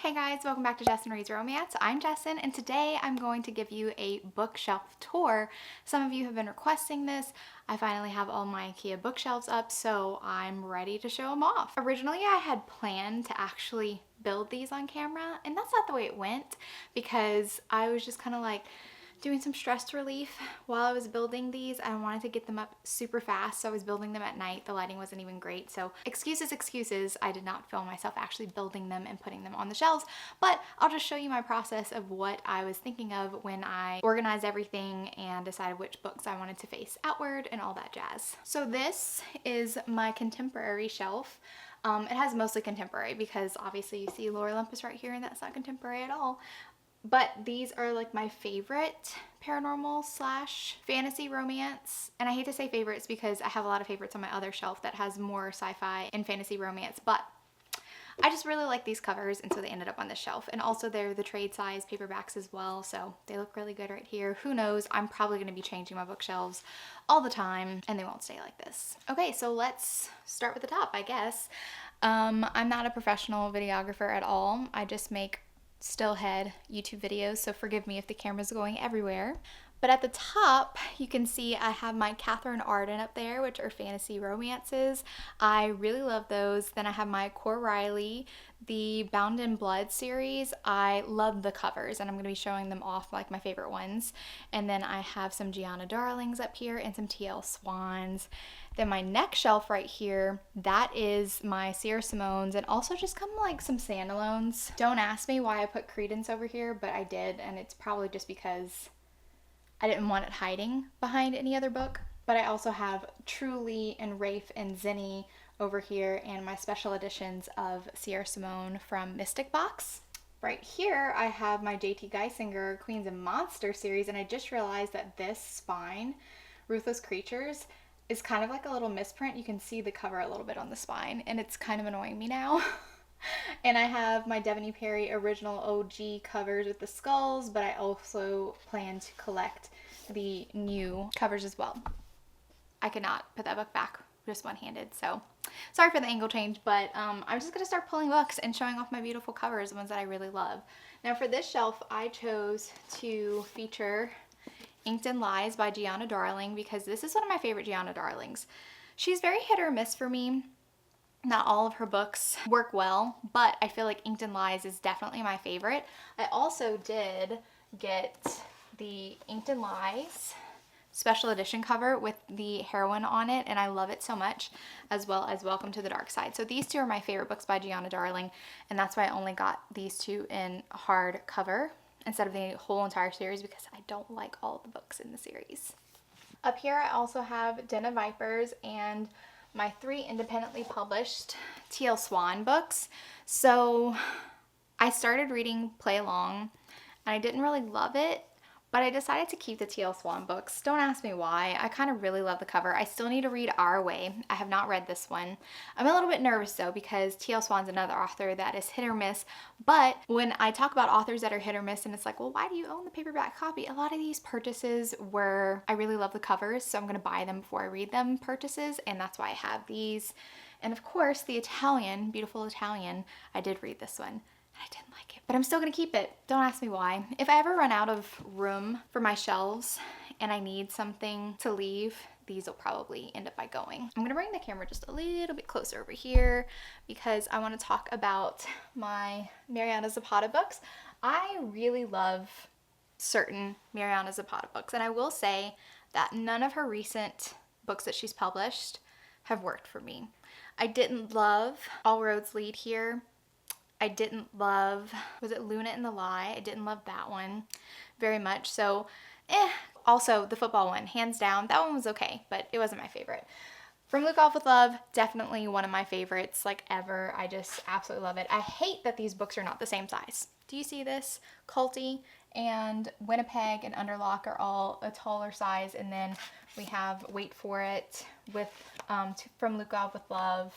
Hey guys, welcome back to Jessin Reads Romance. I'm Jessin, and today I'm going to give you a bookshelf tour. Some of you have been requesting this. I finally have all my IKEA bookshelves up, so I'm ready to show them off. Originally, I had planned to actually build these on camera, and that's not the way it went because I was just kind of like doing some stress relief while I was building these. I wanted to get them up super fast, so I was building them at night. The lighting wasn't even great, so excuses. I did not film myself actually building them and putting them on the shelves, but I'll just show you my process of what I was thinking of when I organized everything and decided which books I wanted to face outward and all that jazz. So this is my contemporary shelf. It has mostly contemporary because obviously you see Lore Olympus right here and that's not contemporary at all. But these are like my favorite paranormal / fantasy romance. And I hate to say favorites because I have a lot of favorites on my other shelf that has more sci-fi and fantasy romance, but I just really like these covers, and so they ended up on this shelf. And also they're the trade size paperbacks as well, so they look really good right here. Who knows, I'm probably going to be changing my bookshelves all the time and they won't stay like this. Okay, so let's start with the top, I guess. I'm not a professional videographer at all. I just make still head YouTube videos, so forgive me if the camera's going everywhere. But at the top, you can see I have my Catherine Arden up there, which are fantasy romances. I really love those. Then I have my Cor Riley, the Bound in Blood series. I love the covers, and I'm going to be showing them off like my favorite ones. And then I have some Gianna Darlings up here and some TL Swans. Then my next shelf right here, that is my Sierra Simone's, and also just kind of like some standalones. Don't ask me why I put Credence over here, but I did, and it's probably just because I didn't want it hiding behind any other book. But I also have Truly and Rafe and Zinni over here, and my special editions of Sierra Simone from Mystic Box. Right here, I have my J.T. Geisinger Queens and Monster series, and I just realized that this spine, Ruthless Creatures, is kind of like a little misprint. You can see the cover a little bit on the spine, and it's kind of annoying me now. And I have my Devony Perry original OG covers with the skulls, but I also plan to collect the new covers as well. I could not put that book back just one-handed, so sorry for the angle change, but I'm just going to start pulling books and showing off my beautiful covers, the ones that I really love. Now for this shelf, I chose to feature Inked in Lies by Gianna Darling because this is one of my favorite Gianna Darlings. She's very hit or miss for me. Not all of her books work well, but I feel like Inked in Lies is definitely my favorite. I also did get the Inked in Lies special edition cover with the heroine on it, and I love it so much, as well as Welcome to the Dark Side. So these two are my favorite books by Gianna Darling, and that's why I only got these two in hardcover instead of the whole entire series because I don't like all the books in the series. Up here I also have Den of Vipers and my 3 independently published TL Swan books. So I started reading Play Along and I didn't really love it, but I decided to keep the TL Swan books. Don't ask me why. I kind of really love the cover. I still need to read Our Way. I have not read this one. I'm a little bit nervous though because TL Swan's another author that is hit or miss, but when I talk about authors that are hit or miss and it's like, well, why do you own the paperback copy? A lot of these purchases were, I really love the covers, so I'm going to buy them before I read them purchases, and that's why I have these. And of course, the Italian, Beautiful Italian, I did read this one. I didn't like it, but I'm still gonna keep it. Don't ask me why. If I ever run out of room for my shelves and I need something to leave, these will probably end up by going. I'm gonna bring the camera just a little bit closer over here because I want to talk about my Mariana Zapata books. I really love certain Mariana Zapata books, and I will say that none of her recent books that she's published have worked for me. I didn't love All Roads Lead Here. I didn't love, was it Luna and the Lie? I didn't love that one very much, so Also, the football one, hands down, that one was okay, but it wasn't my favorite. From Luke Off with Love, definitely one of my favorites, like ever. I just absolutely love it. I hate that these books are not the same size. Do you see this? Culty and Winnipeg and Underlock are all a taller size, and then we have Wait For It with from Luke Off with Love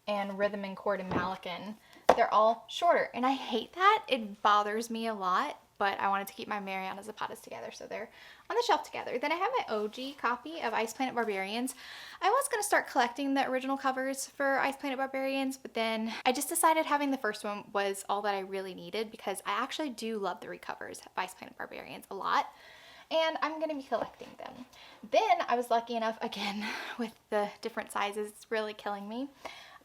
and Rhythm and Chord and Malikan. They're all shorter, and I hate that. It bothers me a lot but I wanted to keep my Mariana Zapatas together, so they're on the shelf together. Then I have my OG copy of Ice Planet Barbarians. I was going to start collecting the original covers for Ice Planet Barbarians, but then I just decided having the first one was all that I really needed, because I actually do love the recovers of Ice Planet Barbarians a lot, and I'm going to be collecting them. Then I was lucky enough, again, with the different sizes, it's really killing me.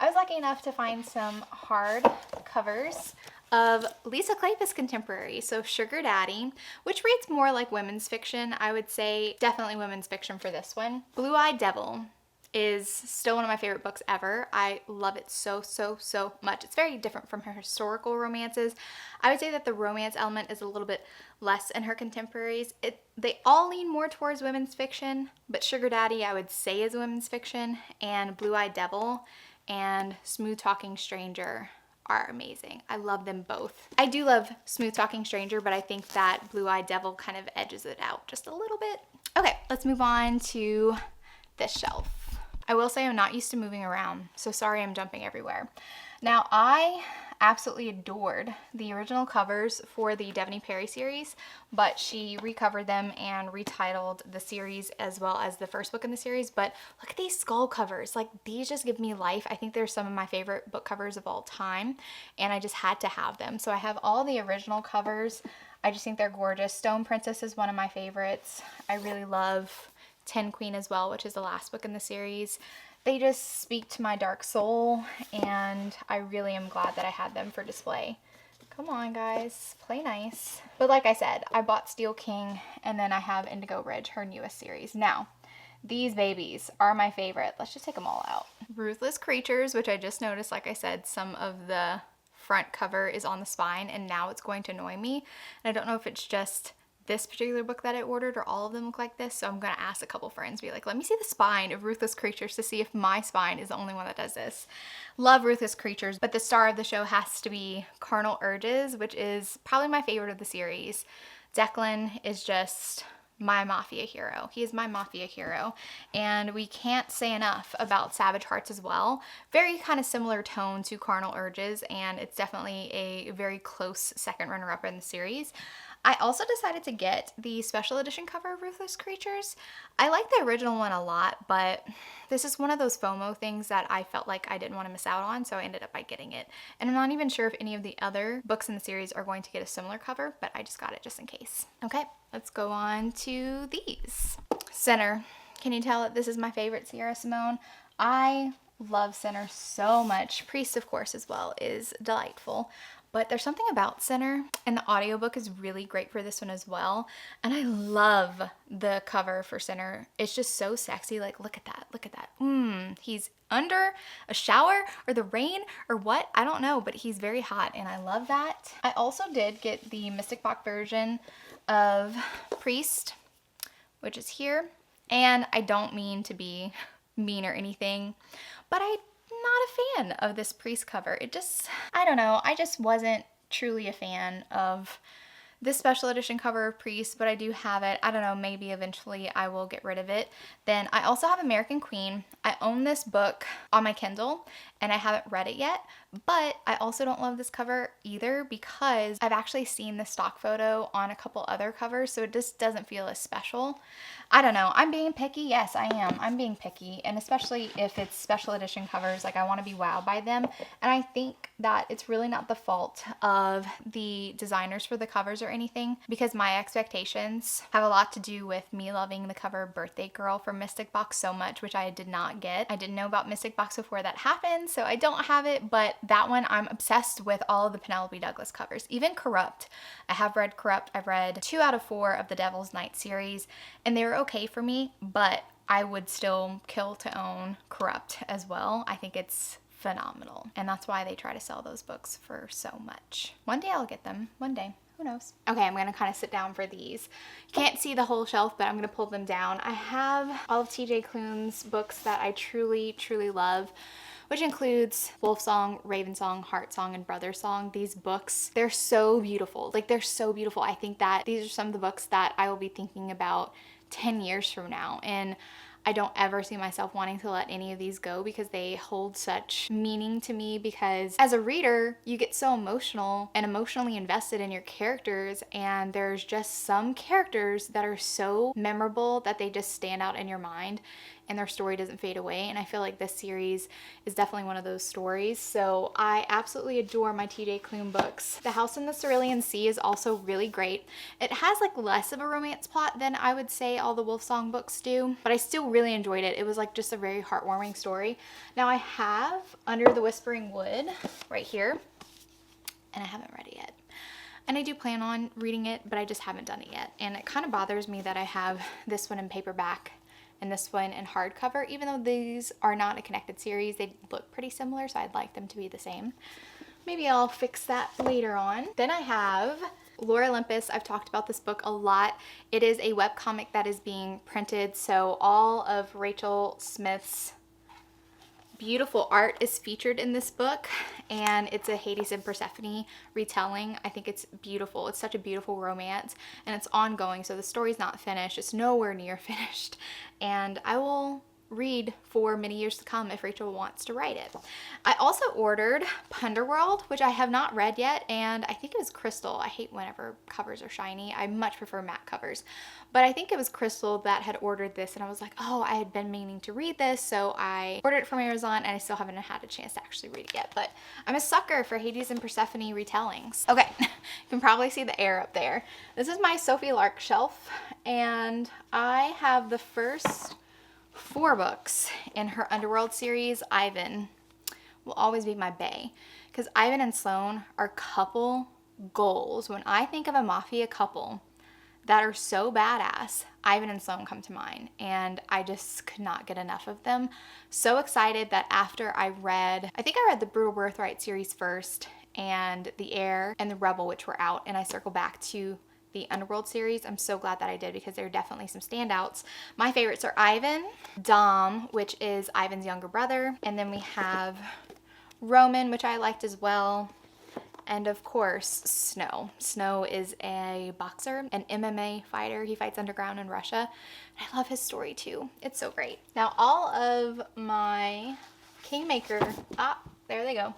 I was lucky enough to find some hard covers of Lisa Klepis contemporary, so Sugar Daddy, which reads more like women's fiction. I would say definitely women's fiction for this one. Blue-Eyed Devil is still one of my favorite books ever. I love it so, so, so much. It's very different from her historical romances. I would say that the romance element is a little bit less in her contemporaries. They all lean more towards women's fiction, but Sugar Daddy I would say is women's fiction, and Blue-Eyed Devil and Smooth Talking Stranger are amazing. I love them both. I do love Smooth Talking Stranger, but I think that Blue-Eyed Devil kind of edges it out just a little bit. Okay, let's move on to this shelf. I will say I'm not used to moving around, so sorry I'm jumping everywhere. Now, I absolutely adored the original covers for the Devney Perry series, but she recovered them and retitled the series as well as the first book in the series. But look at these skull covers. Like, these just give me life. I think they're some of my favorite book covers of all time, and I just had to have them. So I have all the original covers. I just think they're gorgeous. Stone Princess is one of my favorites. I really love Tin Queen as well, which is the last book in the series. They just speak to my dark soul, and I really am glad that I had them for display. Come on, guys, play nice. But like I said, I bought Steel King, and then I have Indigo Ridge, her newest series. Now, these babies are my favorite. Let's just take them all out. Ruthless Creatures, which I just noticed, like I said, some of the front cover is on the spine, and now it's going to annoy me. And I don't know if it's just this particular book that I ordered or all of them look like this, so I'm gonna ask a couple friends, be like, let me see the spine of Ruthless Creatures to see if my spine is the only one that does this. Love Ruthless Creatures, but the star of the show has to be Carnal Urges, which is probably my favorite of the series. Declan is just my mafia hero. He is my mafia hero, and we can't say enough about Savage Hearts as well. Very kind of similar tone to Carnal Urges, and it's definitely a very close second runner-up in the series. I also decided to get the special edition cover of Ruthless Creatures. I like the original one a lot, but this is one of those FOMO things that I felt like I didn't want to miss out on, so I ended up by getting it. And I'm not even sure if any of the other books in the series are going to get a similar cover, but I just got it just in case. Okay, let's go on to these. Sinner. Can you tell that this is my favorite Sierra Simone? I love Sinner so much. Priest, of course, as well, is delightful. But there's something about Sinner, and the audiobook is really great for this one as well. And I love the cover for Sinner. It's just so sexy. Like, look at that. Look at that. He's under a shower or the rain or what? I don't know, but he's very hot, and I love that. I also did get the Mystic Box version of Priest, which is here. And I don't mean to be mean or anything, but I'm not a fan of this Priest cover. It just, I don't know, I just wasn't truly a fan of this special edition cover of Priest, but I do have it. I don't know, maybe eventually I will get rid of it. Then I also have American Queen. I own this book on my Kindle, and I haven't read it yet, but I also don't love this cover either because I've actually seen the stock photo on a couple other covers, so it just doesn't feel as special. I don't know. I'm being picky. Yes, I am. I'm being picky, and especially if it's special edition covers, like I want to be wowed by them. And I think that it's really not the fault of the designers for the covers or anything, because my expectations have a lot to do with me loving the cover Birthday Girl from Mystic Box so much, which I did not get. I didn't know about Mystic Box before that happened, so I don't have it, but that one I'm obsessed with all of the Penelope Douglas covers. Even Corrupt. I have read Corrupt. I've read 2 out of 4 of the Devil's Night series, and they were okay for me, but I would still kill to own Corrupt as well. I think it's phenomenal, and that's why they try to sell those books for so much. One day I'll get them. One day. Who knows? Okay, I'm gonna kind of sit down for these. You can't see the whole shelf, but I'm gonna pull them down. I have all of TJ Klune's books that I truly, truly love, which includes Wolf Song, Raven Song, Heart Song, and Brother Song. These books, they're so beautiful. Like, they're so beautiful. I think that these are some of the books that I will be thinking about 10 years from now. And I don't ever see myself wanting to let any of these go because they hold such meaning to me, because as a reader, you get so emotional and emotionally invested in your characters, and there's just some characters that are so memorable that they just stand out in your mind and their story doesn't fade away. And I feel like this series is definitely one of those stories. So I absolutely adore my TJ Klune books. The House in the Cerulean Sea is also really great. It has like less of a romance plot than I would say all the Wolfsong books do, but I still really enjoyed it. It was like just a very heartwarming story. Now I have Under the Whispering Wood right here, and I haven't read it yet. And I do plan on reading it, but I just haven't done it yet. And it kind of bothers me that I have this one in paperback and this one in hardcover, even though these are not a connected series. They look pretty similar, so I'd like them to be the same. Maybe I'll fix that later on. Then I have Lore Olympus. I've talked about this book a lot. It is a webcomic that is being printed, so all of Rachel Smith's beautiful art is featured in this book, and it's a Hades and Persephone retelling. I think it's beautiful. It's such a beautiful romance, and it's ongoing, so the story's not finished. It's nowhere near finished, and I will read for many years to come if Rachel wants to write it. I also ordered Penderworld, which I have not read yet, and I think it was Crystal. I hate whenever covers are shiny. I much prefer matte covers. But I think it was Crystal that had ordered this, and I was like, oh, I had been meaning to read this, so I ordered it from Amazon, and I still haven't had a chance to actually read it yet. But I'm a sucker for Hades and Persephone retellings. Okay, you can probably see the air up there. This is my Sophie Larkshelf, and I have the first 4 books in her Underworld series. Ivan will always be my bae, because Ivan and Sloane are couple goals. When I think of a mafia couple that are so badass, Ivan and Sloane come to mind, and I just could not get enough of them. So excited that after I read the Brutal Birthright series first, and The Heir and The Rebel, which were out, and I circled back to the Underworld series. I'm so glad that I did, because there are definitely some standouts. My favorites are Ivan, Dom, which is Ivan's younger brother, and then we have Roman, which I liked as well, and of course Snow. Snow is a boxer, an MMA fighter. He fights underground in Russia. I love his story too. It's so great. Now all of my Kingmaker, there they go.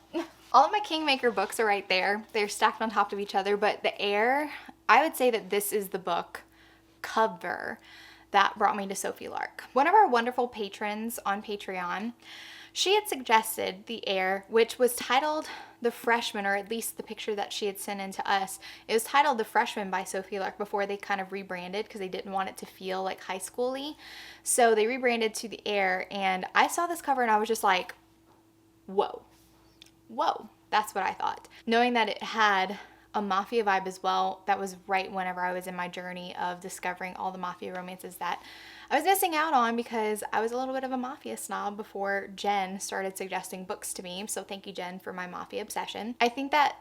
All of my Kingmaker books are right there. They're stacked on top of each other, but The Heir, I would say that this is the book cover that brought me to Sophie Lark. One of our wonderful patrons on Patreon, she had suggested The Heir, which was titled The Freshman, or at least the picture that she had sent in to us. It was titled The Freshman by Sophie Lark before they kind of rebranded, because they didn't want it to feel like high school-y. So they rebranded to The Heir, and I saw this cover and I was just like, whoa. Whoa, that's what I thought. Knowing that it had a mafia vibe as well, that was right whenever I was in my journey of discovering all the mafia romances that I was missing out on, because I was a little bit of a mafia snob before Jen started suggesting books to me. So thank you, Jen, for my mafia obsession. I think that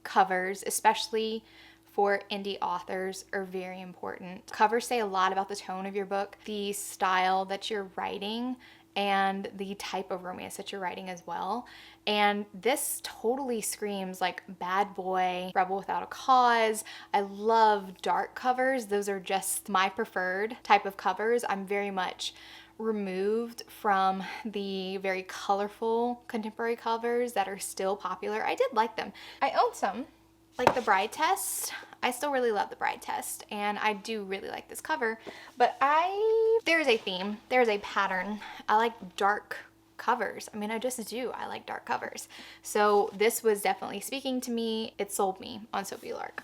covers, especially for indie authors, are very important. Covers say a lot about the tone of your book, the style that you're writing, and the type of romance that you're writing as well. And this totally screams like bad boy, rebel without a cause. I love dark covers. Those are just my preferred type of covers. I'm very much removed from the very colorful contemporary covers that are still popular. I did like them. I own some, like The Bride Test. I still really love The Bride Test, and I do really like this cover, but there's a theme, there's a pattern. I like dark covers. I mean, I just do. I like dark covers. So this was definitely speaking to me. It sold me on Sophie Lark.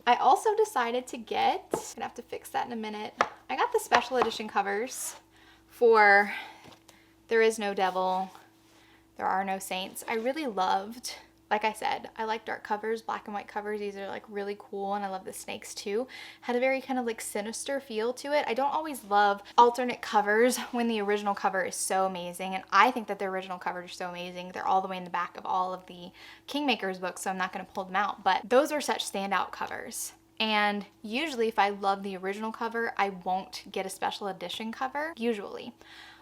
I also decided to get, I'm gonna have to fix that in a minute. I got the special edition covers for There Is No Devil, There Are No Saints. I really loved, like I said, I like dark covers, black and white covers. These are like really cool, and I love the snakes too. Had a very kind of like sinister feel to it. I don't always love alternate covers when the original cover is so amazing, and I think that the original covers are so amazing. They're all the way in the back of all of the Kingmakers books, so I'm not going to pull them out, but those are such standout covers. And usually if I love the original cover, I won't get a special edition cover, usually.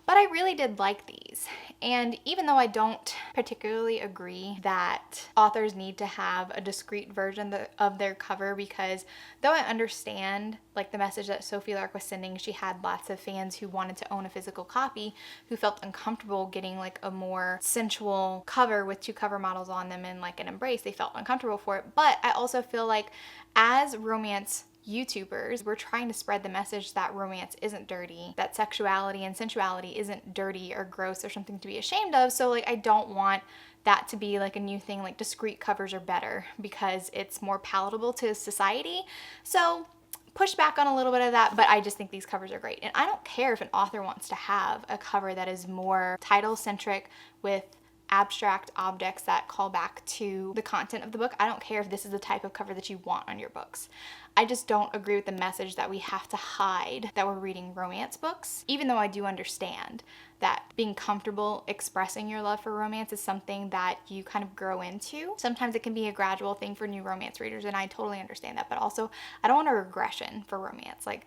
But I really did like these, And even though I don't particularly agree that authors need to have a discrete version of their cover, because though I understand like the message that Sophie Lark was sending, she had lots of fans who wanted to own a physical copy who felt uncomfortable getting like a more sensual cover with 2 cover models on them and like an embrace. They felt uncomfortable for it. But I also feel like as romance YouTubers, we're trying to spread the message that romance isn't dirty, that sexuality and sensuality isn't dirty or gross or something to be ashamed of. So like I don't want that to be like a new thing, like discrete covers are better because it's more palatable to society. So push back on a little bit of that, but I just think these covers are great. And I don't care if an author wants to have a cover that is more title centric with abstract objects that call back to the content of the book. I don't care if this is the type of cover that you want on your books. I just don't agree with the message that we have to hide that we're reading romance books, even though I do understand that being comfortable expressing your love for romance is something that you kind of grow into. Sometimes it can be a gradual thing for new romance readers, and I totally understand that, but also I don't want a regression for romance. Like,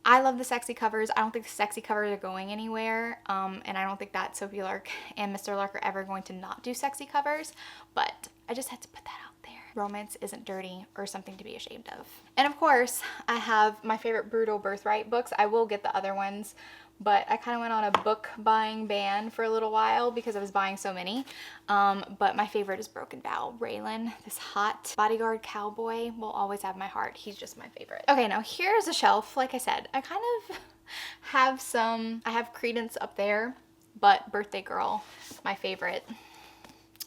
I love the sexy covers. I don't think the sexy covers are going anywhere, and I don't think that Sophie Lark and Mr. Lark are ever going to not do sexy covers, but I just had to put that out there. Romance isn't dirty or something to be ashamed of. And of course, I have my favorite Brutal Birthright books. I will get the other ones, but I kind of went on a book buying ban for a little while because I was buying so many. But my favorite is Broken Vow. Raylan, this hot bodyguard cowboy, will always have my heart. He's just my favorite. Okay, now here's a shelf. Like I said, I kind of have I have Credence up there, but Birthday Girl, my favorite,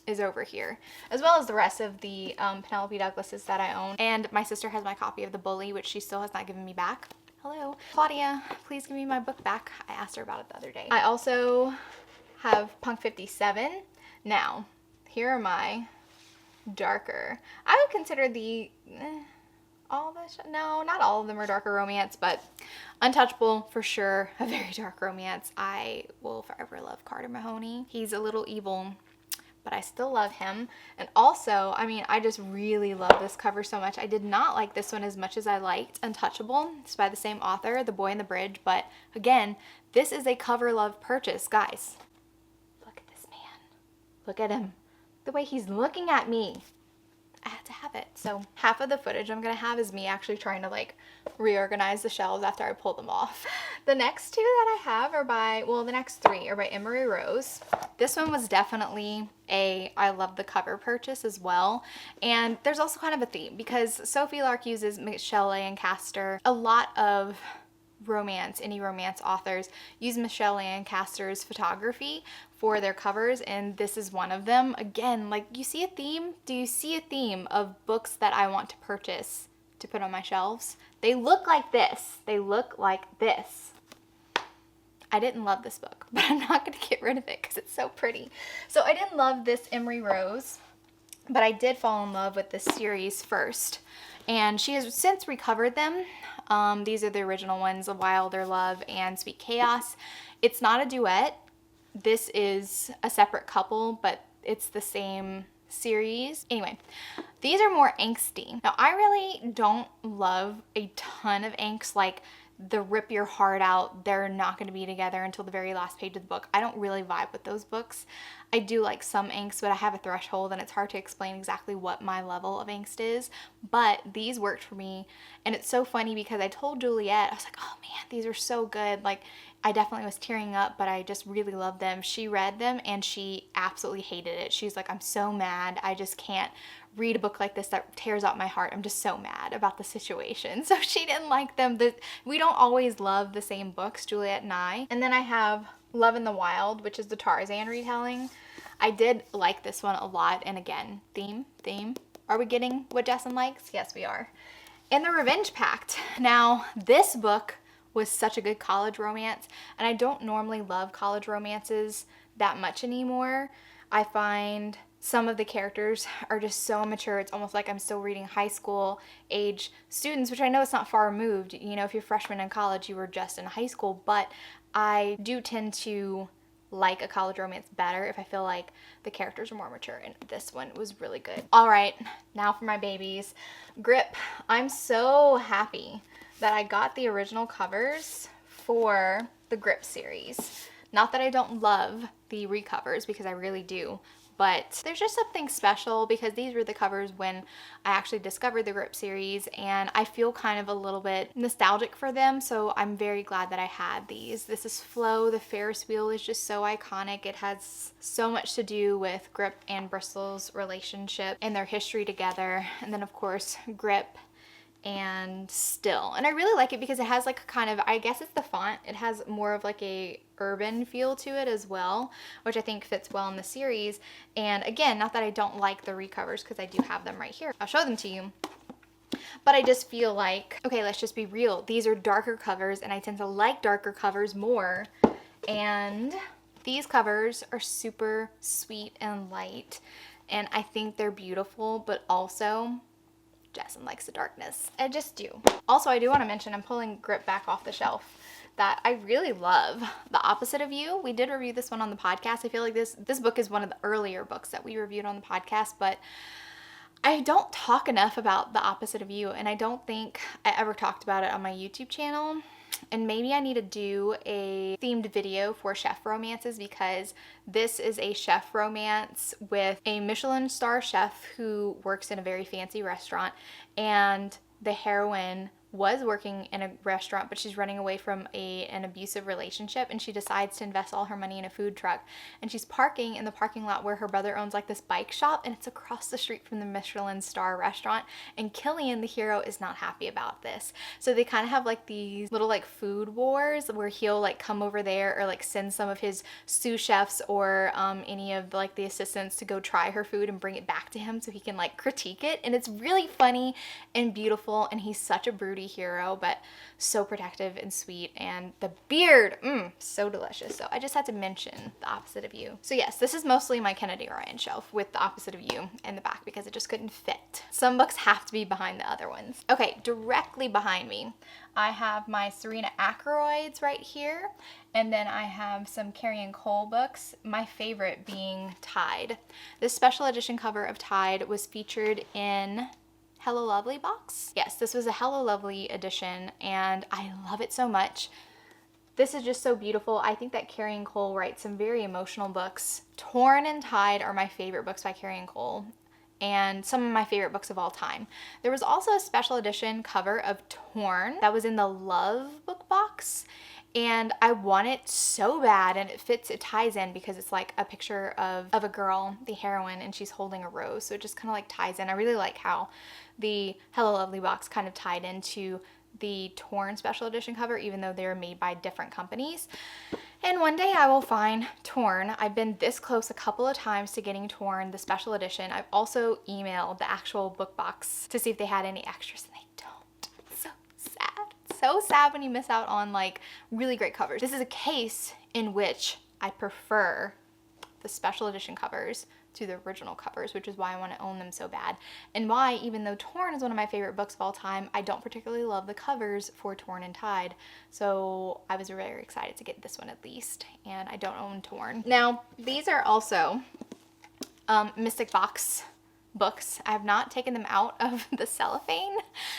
is over here, as well as the rest of the Penelope Douglases that I own. And my sister has my copy of The Bully, which she still has not given me back. Hello. Claudia, please give me my book back. I asked her about it the other day. I also have Punk 57. Now, here are my darker. I would consider no, not all of them are darker romance, but Untouchable, for sure, a very dark romance. I will forever love Carter Mahoney. He's a little evil, but I still love him. And also, I mean, I just really love this cover so much. I did not like this one as much as I liked Untouchable. It's by the same author, The Boy in the Bridge, but again, this is a cover love purchase. Guys, look at this man. Look at him. The way he's looking at me. I had to have it. So half of the footage I'm gonna have is me actually trying to like reorganize the shelves after I pull them off. The next 2 that I have are the next 3 are by Emery Rose. This one was definitely I love the cover purchase as well. And there's also kind of a theme because Sophie Lark uses Michelle Lancaster. A lot of indie romance authors use Michelle Lancaster's photography for their covers, and this is one of them. Again, like, you see a theme? Do you see a theme of books that I want to purchase to put on my shelves? They look like this. They look like this. I didn't love this book, but I'm not going to get rid of it because it's so pretty. So I didn't love this Emery Rose, but I did fall in love with this series first. And she has since recovered them. These are the original ones, of Wilder Love and Sweet Chaos. It's not a duet. This is a separate couple, but it's the same series. Anyway, these are more angsty. Now, I really don't love a ton of angst, like the rip your heart out, they're not going to be together until the very last page of the book. I don't really vibe with those books. I do like some angst, but I have a threshold and it's hard to explain exactly what my level of angst is. But these worked for me, and it's so funny because I told Juliet, I was like, oh man, these are so good. Like, I definitely was tearing up, but I just really loved them. She read them and she absolutely hated it. She's like, I'm so mad. I just can't read a book like this that tears out my heart. I'm just so mad about the situation. So she didn't like them. We don't always love the same books, Juliet and I. And then I have Love in the Wild, which is the Tarzan retelling. I did like this one a lot. And again, theme. Are we getting what Justin likes? Yes, we are. And The Revenge Pact. Now, this book was such a good college romance, and I don't normally love college romances that much anymore. I find some of the characters are just so immature. It's almost like I'm still reading high school age students, which I know it's not far removed. You know, if you're freshman in college, you were just in high school, but I do tend to like a college romance better if I feel like the characters are more mature, and this one was really good. All right, now for my babies. Grip. I'm so happy that I got the original covers for the Grip series. Not that I don't love the recovers, because I really do, but there's just something special because these were the covers when I actually discovered the Grip series, and I feel kind of a little bit nostalgic for them, so I'm very glad that I had these. This is Flo. The Ferris wheel is just so iconic. It has so much to do with Grip and Bristol's relationship and their history together, and then of course Grip and Still. And I really like it because it has like a kind of, I guess it's the font, it has more of like a urban feel to it as well, which I think fits well in the series. And again, not that I don't like the recovers, because I do have them right here. I'll show them to you. But I just feel like, okay, let's just be real. These are darker covers, and I tend to like darker covers more. And these covers are super sweet and light, and I think they're beautiful, but also Jason likes the darkness. I just do. Also, I do want to mention, I'm pulling Grip back off the shelf, that I really love The Opposite of You. We did review this one on the podcast. I feel like this book is one of the earlier books that we reviewed on the podcast, but I don't talk enough about The Opposite of You, and I don't think I ever talked about it on my YouTube channel. And maybe I need to do a themed video for chef romances, because this is a chef romance with a Michelin star chef who works in a very fancy restaurant, and the heroine was working in a restaurant, but she's running away from an abusive relationship, and she decides to invest all her money in a food truck, and she's parking in the parking lot where her brother owns like this bike shop, and it's across the street from the Michelin star restaurant. And Killian, the hero, is not happy about this, so they kind of have like these little like food wars where he'll like come over there, or like send some of his sous chefs or any of like the assistants to go try her food and bring it back to him so he can like critique it. And it's really funny and beautiful, and he's such a broody hero, but so protective and sweet, and the beard, so delicious. So I just had to mention The Opposite of You. So yes, this is mostly my Kennedy Ryan shelf with The Opposite of You in the back, because it just couldn't fit. Some books have to be behind the other ones. Okay, directly behind me, I have my Serena Ackroyds right here, and then I have some Carrie Cole books, my favorite being Tide. This special edition cover of Tide was featured in Hello Lovely box. Yes, this was a Hello Lovely edition, and I love it so much. This is just so beautiful. I think that Carrie Cole writes some very emotional books. Torn and Tide are my favorite books by Carrie Cole, and some of my favorite books of all time. There was also a special edition cover of Torn that was in the Love book box, and I want it so bad, and it ties in because it's like a picture of a girl, the heroine, and she's holding a rose, so it just kind of like ties in. I really like how the Hello Lovely box kind of tied into the Torn special edition cover, even though they're made by different companies. And one day I will find Torn. I've been this close a couple of times to getting Torn, the special edition. I've also emailed the actual book box to see if they had any extras, and they don't. It's so sad. It's so sad when you miss out on like really great covers. This is a case in which I prefer the special edition covers to the original covers, which is why I want to own them so bad, and why, even though Torn is one of my favorite books of all time, I don't particularly love the covers for Torn and Tide. So I was very excited to get this one at least, and I don't own Torn. Now, these are also Mystic Box books. I have not taken them out of the cellophane.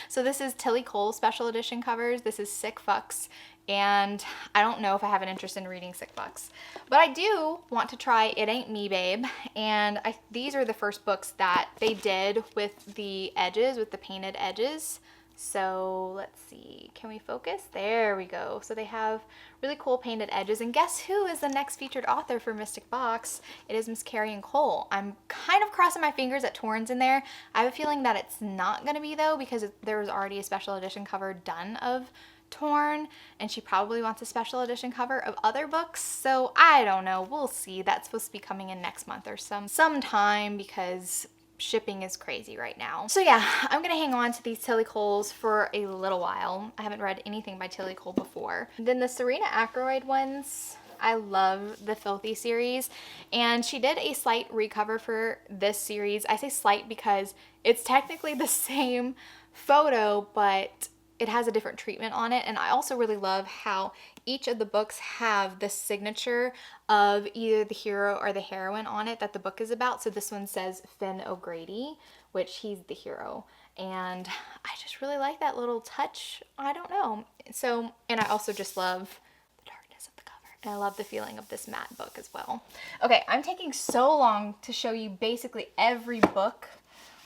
So this is Tilly Cole special edition covers. This is Sick Fucks, and I don't know if I have an interest in reading Sick Fucks, but I do want to try It Ain't Me Babe, and these are the first books that they did with the edges, with the painted edges. So let's see, can we focus? There we go. So they have really cool painted edges, and guess who is the next featured author for Mystic Box? It is Miss Carrie Cole. I'm kind of crossing my fingers that Torn's in there. I have a feeling that it's not going to be though, because there was already a special edition cover done of Torn, and she probably wants a special edition cover of other books, so I don't know. We'll see. That's supposed to be coming in next month or sometime, because shipping is crazy right now. So yeah, I'm gonna hang on to these Tilly Coles for a little while. I haven't read anything by Tilly Cole before. Then the Serena Ackroyd ones, I love the Filthy series, and she did a slight recover for this series. I say slight because it's technically the same photo, but it has a different treatment on it. And I also really love how each of the books have the signature of either the hero or the heroine on it that the book is about. So this one says Finn O'Grady, which he's the hero. And I just really like that little touch. I don't know. So, and I also just love the darkness of the cover. And I love the feeling of this matte book as well. Okay, I'm taking so long to show you basically every book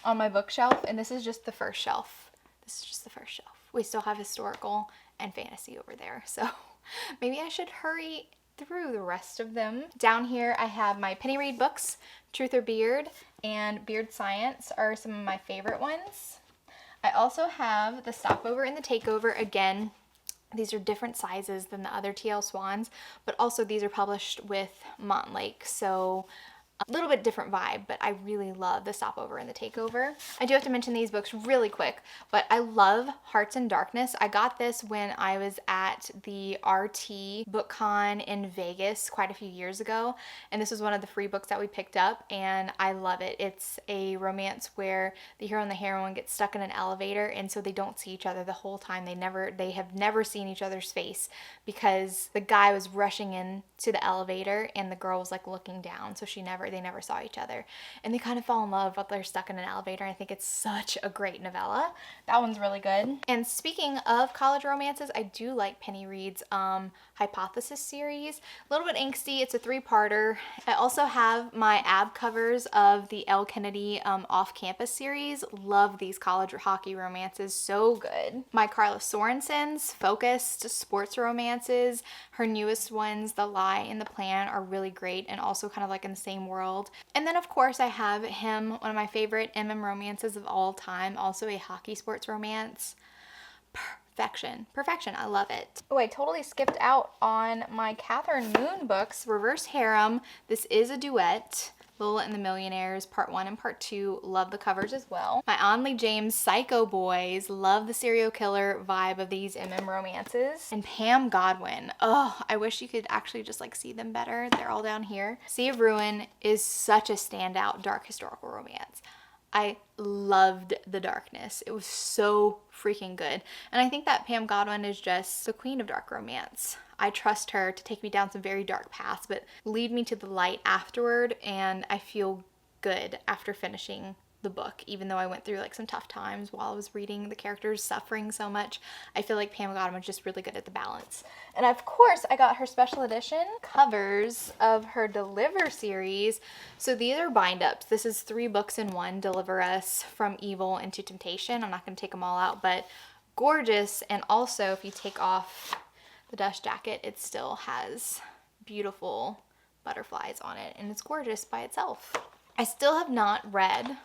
on my bookshelf, and this is just the first shelf. This is just the first shelf. We still have historical and fantasy over there, so maybe I should hurry through the rest of them. Down here I have my penny read books. Truth or Beard and Beard Science are some of my favorite ones. I also have the Stopover and the Takeover. Again, these are different sizes than the other TL Swans, but also these are published with Montlake, so a little bit different vibe, but I really love the Stopover and the Takeover. I do have to mention these books really quick, but I love Hearts in Darkness. I got this when I was at the RT BookCon in Vegas quite a few years ago, and this was one of the free books that we picked up, and I love it. It's a romance where the hero and the heroine get stuck in an elevator, and so they don't see each other the whole time. They have never seen each other's face because the guy was rushing in to the elevator and the girl was like looking down, so they never saw each other, and they kind of fall in love while they're stuck in an elevator. I think it's such a great novella. That one's really good. And speaking of college romances, I do like Penny Reed's Hypothesis series. A little bit angsty. It's a 3-parter. I also have my ab covers of the Elle Kennedy Off Campus series. Love these college hockey romances. So good. My Carla Sorensen's focused sports romances. Her newest ones, The Lie and the Plan, are really great and also kind of like in the same world. And then of course I have him, one of my favorite romances of all time, also a hockey sports romance. Perfection. I love it. Oh, I totally skipped out on my Catherine Moon books. Reverse Harem. This is a duet. Lola and the Millionaires, Part 1 and Part 2. Love the covers as well. My Onley James Psycho Boys. Love the serial killer vibe of these romances. And Pam Godwin. Oh, I wish you could actually just like see them better. They're all down here. Sea of Ruin is such a standout dark historical romance. I loved the darkness. It was so freaking good. And I think that Pam Godwin is just the queen of dark romance. I trust her to take me down some very dark paths, but lead me to the light afterward, and I feel good after finishing the book, even though I went through like some tough times while I was reading the characters suffering so much. I feel like Pam Godwin was just really good at the balance. And of course I got her special edition covers of her Deliver series. So these are bind ups. This is 3 books in one, Deliver Us from Evil into Temptation. I'm not going to take them all out, but gorgeous. And also if you take off the dust jacket, it still has beautiful butterflies on it, and it's gorgeous by itself. I still have not read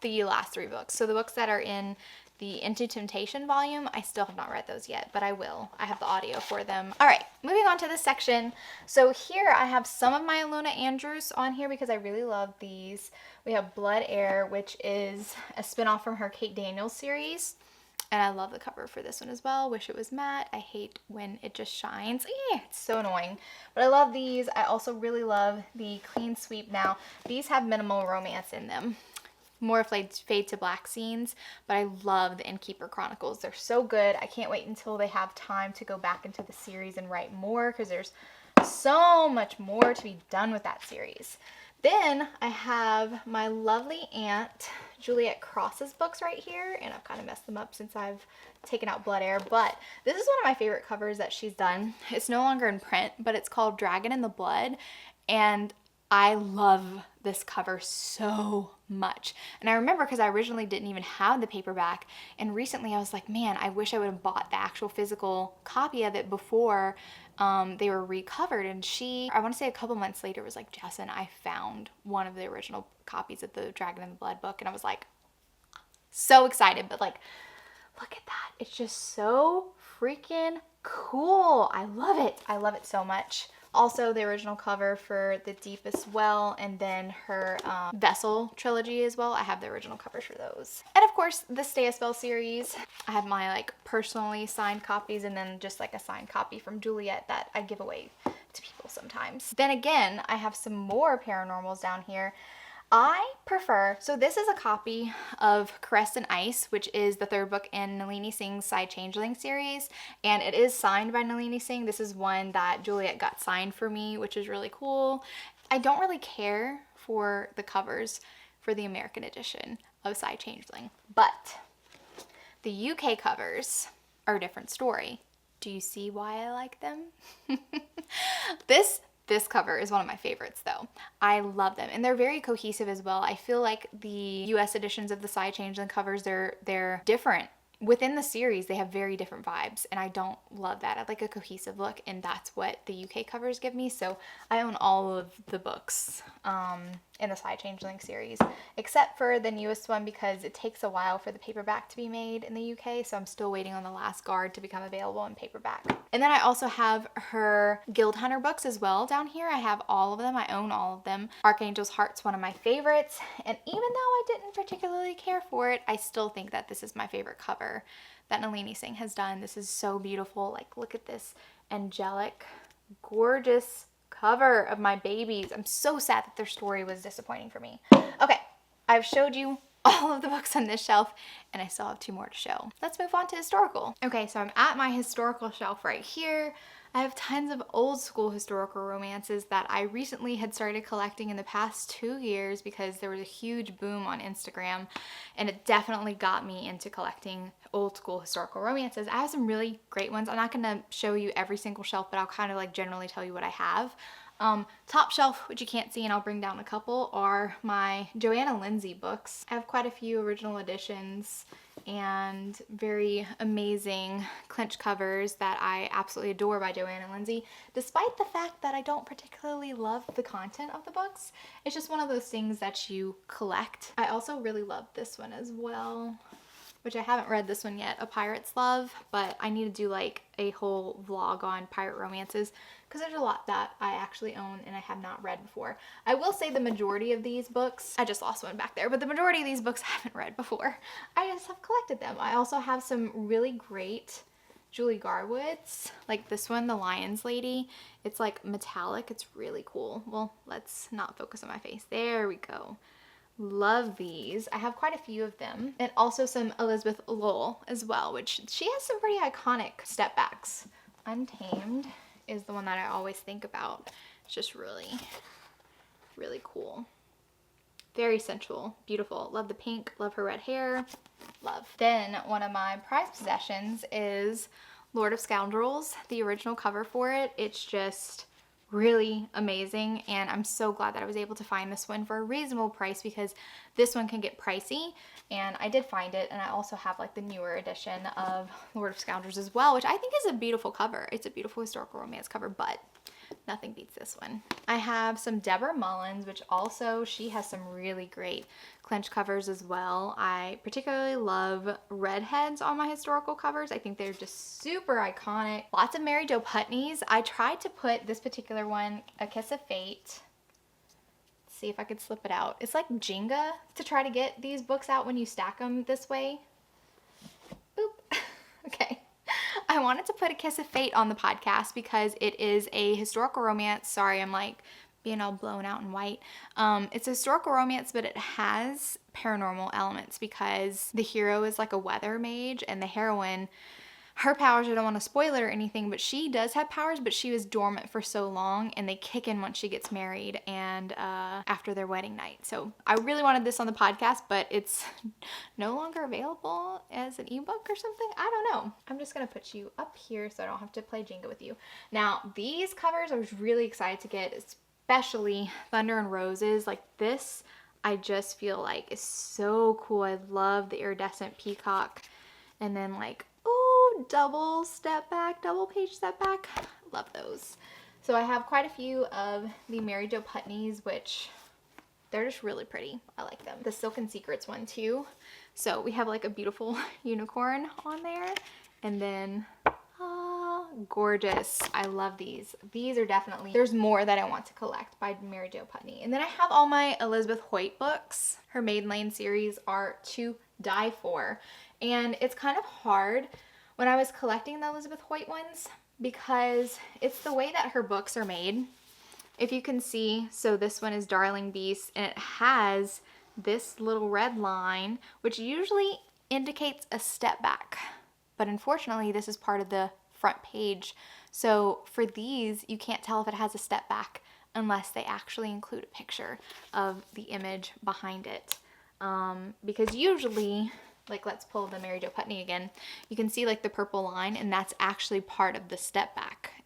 the last 3 books. So the books that are in the Into Temptation volume, I still have not read those yet, but I will. I have the audio for them. All right, moving on to this section. So here I have some of my Luna Andrews on here because I really love these. We have Blood Air, which is a spinoff from her Kate Daniels series. And I love the cover for this one as well. Wish it was matte. I hate when it just shines. It's so annoying. But I love these. I also really love the Clean Sweep Now. These have minimal romance in them. More fade to black scenes, but I love the Innkeeper Chronicles. They're so good. I can't wait until they have time to go back into the series and write more, because there's so much more to be done with that series. Then I have my lovely aunt Juliet Cross's books right here, and I've kind of messed them up since I've taken out Blood Air, but this is one of my favorite covers that she's done. It's no longer in print, but it's called Dragon in the Blood, and I love this cover so much. And I remember because I originally didn't even have the paperback, and recently I was like, man, I wish I would have bought the actual physical copy of it before they were recovered. And I want to say a couple months later, was like, Jess, and I found one of the original copies of the Dragon in the Blood book, and I was like so excited. But like, look at that. It's just so freaking cool. I love it. I love it so much. Also, the original cover for The Deepest Well, and then her Vessel trilogy as well. I have the original covers for those. And of course, the Stay a Spell series. I have my like personally signed copies, and then just like a signed copy from Juliet that I give away to people sometimes. Then again, I have some more paranormals down here. I prefer, so this is a copy of Caress and Ice, which is the 3rd book in Nalini Singh's Side Changeling series, and it is signed by Nalini Singh. This is one that Juliet got signed for me, which is really cool. I don't really care for the covers for the American edition of Side Changeling, but the UK covers are a different story. Do you see why I like them? This cover is one of my favorites though. I love them and they're very cohesive as well. I feel like the US editions of the Side Changeling covers, they're different. Within the series, they have very different vibes, and I don't love that. I like a cohesive look, and that's what the UK covers give me. So I own all of the books in the Side Changeling series, except for the newest one because it takes a while for the paperback to be made in the UK, so I'm still waiting on the last guard to become available in paperback. And then I also have her Guild Hunter books as well down here. I have all of them. I own all of them. Archangel's Heart's one of my favorites, and even though I didn't particularly care for it, I still think that this is my favorite cover that Nalini Singh has done. This is so beautiful. Like, look at this angelic, gorgeous cover of my babies. I'm so sad that their story was disappointing for me. Okay, I've showed you all of the books on this shelf, and I still have 2 more to show. Let's move on to historical. Okay, so I'm at my historical shelf right here. I have tons of old school historical romances that I recently had started collecting in the past 2 years because there was a huge boom on Instagram, and it definitely got me into collecting old school historical romances. I have some really great ones. I'm not going to show you every single shelf, but I'll kind of like generally tell you what I have. Top shelf, which you can't see, and I'll bring down a couple, are my Joanna Lindsey books. I have quite a few original editions and very amazing clinch covers that I absolutely adore by Joanna Lindsey, despite the fact that I don't particularly love the content of the books. It's just one of those things that you collect. I also really love this one as well, which I haven't read this one yet, A Pirate's Love, but I need to do like a whole vlog on pirate romances because there's a lot that I actually own and I have not read before. I will say the majority of these books, I just lost one back there, but the majority of these books I haven't read before. I just have collected them. I also have some really great Julie Garwoods, like this one, The Lion's Lady. It's like metallic, it's really cool. Well, let's not focus on my face. There we go. Love these. I have quite a few of them. And also some Elizabeth Lowell as well, which she has some pretty iconic step backs. Untamed is the one that I always think about. It's just really, really cool. Very sensual, beautiful. Love the pink, love her red hair, love. Then one of my prized possessions is Lord of Scoundrels, the original cover for it. It's just really amazing, and I'm so glad that I was able to find this one for a reasonable price because this one can get pricey, and I did find it. And I also have like the newer edition of Lord of Scoundrels as well, which I think is a beautiful cover. It's a beautiful historical romance cover, but nothing beats this one. I have some Deborah Mullins, which also she has some really great clinch covers as well. I particularly love redheads on my historical covers. I think they're just super iconic. Lots of Mary Jo Putneys. I tried to put this particular one, A Kiss of Fate. Let's see if I could slip it out. It's like Jenga to try to get these books out when you stack them this way. Boop. Okay. I wanted to put A Kiss of Fate on the podcast because it is a historical romance. Sorry, I'm like being all blown out in white. It's a historical romance, but it has paranormal elements because the hero is like a weather mage, and the heroine, her powers, I don't want to spoil it or anything, but she does have powers, but she was dormant for so long, and they kick in once she gets married and after their wedding night. So I really wanted this on the podcast, but it's no longer available as an ebook or something. I don't know. I'm just going to put you up here so I don't have to play Jenga with you. Now, these covers I was really excited to get, especially Thunder and Roses. Like this, I just feel like is so cool. I love the iridescent peacock, and then like, ooh, double step back, double page step back. Love those. So I have quite a few of the Mary Jo Putneys, which they're just really pretty. I like them. The Silken Secrets one too. So we have like a beautiful unicorn on there, and then gorgeous. I love these. These are definitely, there's more that I want to collect by Mary Jo Putney. And then I have all my Elizabeth Hoyt books. Her Maiden Lane series are to die for. And it's kind of hard when I was collecting the Elizabeth Hoyt ones because it's the way that her books are made. If you can see, so this one is Darling Beast, and it has this little red line, which usually indicates a step back. But unfortunately, this is part of the front page. So for these, you can't tell if it has a step back unless they actually include a picture of the image behind it. Because usually like let's pull the Mary Jo Putney again, you can see like the purple line, and that's actually part of the step back.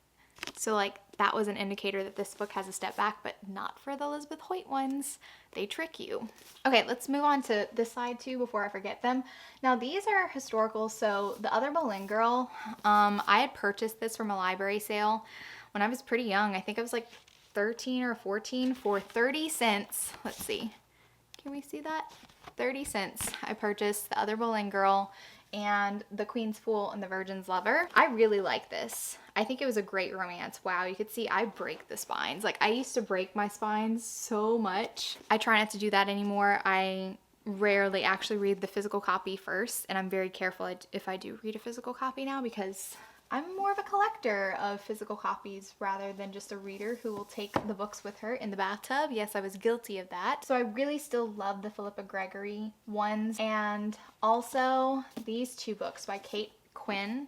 So like that was an indicator that this book has a step back, but not for the Elizabeth Hoyt ones. They trick you. Okay, let's move on to this side too before I forget them. Now these are historical. So The Other Boleyn Girl, I had purchased this from a library sale when I was pretty young. I think I was like 13 or 14 for 30 cents. Let's see. Can we see that? 30 cents. I purchased The Other Boleyn Girl and The Queen's Fool and The Virgin's Lover. I really like this. I think it was a great romance. Wow, you could see I break the spines. Like I used to break my spines so much. I try not to do that anymore. I rarely actually read the physical copy first, and I'm very careful if I do read a physical copy now, because I'm more of a collector of physical copies rather than just a reader who will take the books with her in the bathtub. Yes, I was guilty of that. So I really still love the Philippa Gregory ones, and also these two books by Kate Quinn.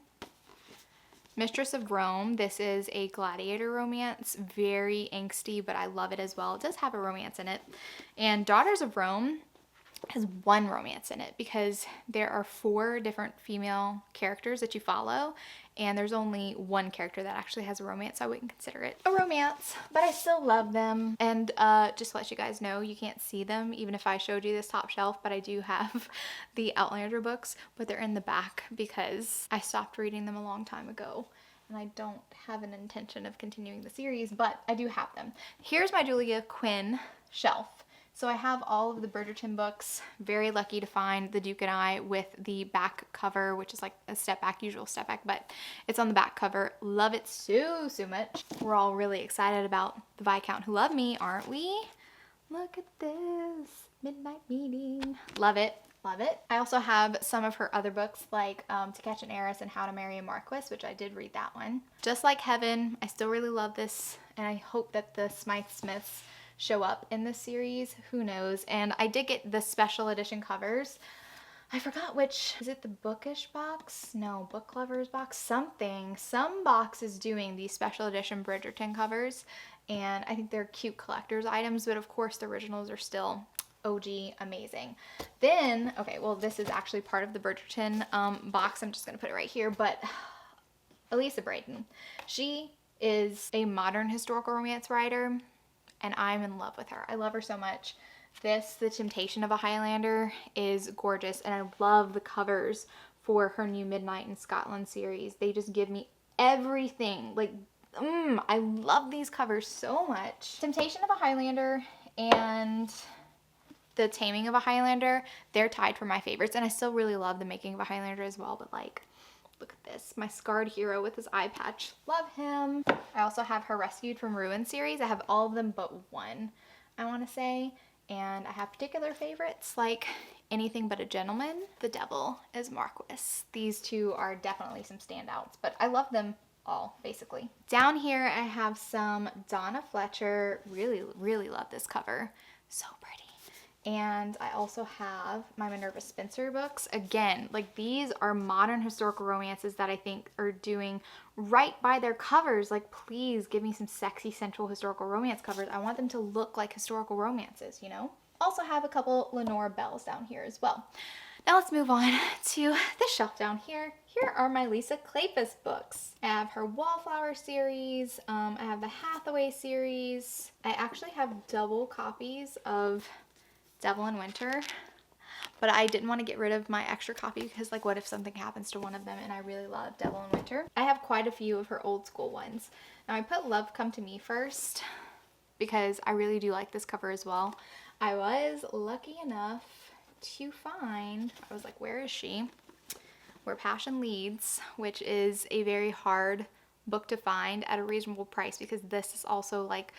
Mistress of Rome. This is a gladiator romance, very angsty, but I love it as well. It does have a romance in it. And Daughters of Rome has one romance in it, because there are 4 different female characters that you follow, and there's only one character that actually has a romance, so I wouldn't consider it a romance, but I still love them. And just to let you guys know, you can't see them even if I showed you this top shelf, but I do have the Outlander books, but they're in the back because I stopped reading them a long time ago, and I don't have an intention of continuing the series, but I do have them. Here's my Julia Quinn shelf. So I have all of the Bridgerton books. Very lucky to find The Duke and I with the back cover, which is like a step back, usual step back, but it's on the back cover. Love it so, so much. We're all really excited about the Viscount Who Loved Me, aren't we? Look at this, Midnight Meeting. Love it. Love it. I also have some of her other books, like To Catch an Heiress and How to Marry a Marquis, which I did read that one. Just Like Heaven, I still really love this, and I hope that the Smythe Smiths show up in this series. Who knows? And I did get the special edition covers. I forgot which. Is it the Bookish box? No, Book Lovers box? Something. Some box is doing these special edition Bridgerton covers, and I think they're cute collector's items, but of course the originals are still OG amazing. Then, okay, well this is actually part of the Bridgerton box. I'm just gonna put it right here, but Elisa Braden. She is a modern historical romance writer, and I'm in love with her. I love her so much. This, The Temptation of a Highlander, is gorgeous, and I love the covers for her new Midnight in Scotland series. They just give me everything. Like, I love these covers so much. Temptation of a Highlander and The Taming of a Highlander, they're tied for my favorites, and I still really love The Making of a Highlander as well, but like, look at this, my scarred hero with his eye patch. Love him. I also have her Rescued from Ruin series. I have all of them but one, I want to say. And I have particular favorites like Anything But a Gentleman, The Devil is Marquis. These two are definitely some standouts, but I love them all, basically. Down here I have some Donna Fletcher. Really, really love this cover. So pretty. And I also have my Minerva Spencer books. Again, like these are modern historical romances that I think are doing right by their covers. Like, please give me some sexy central historical romance covers. I want them to look like historical romances, you know? Also have a couple Lenore Bells down here as well. Now let's move on to this shelf down here. Here are my Lisa Klepis books. I have her Wallflower series. I have the Hathaway series. I actually have double copies of Devil in Winter, but I didn't want to get rid of my extra copy because, like, what if something happens to one of them, and I really love Devil in Winter. I have quite a few of her old school ones. Now I put Love Come to Me first because I really do like this cover as well. I was lucky enough to find, I was like, where is she? Where Passion Leads, which is a very hard book to find at a reasonable price, because this is also like,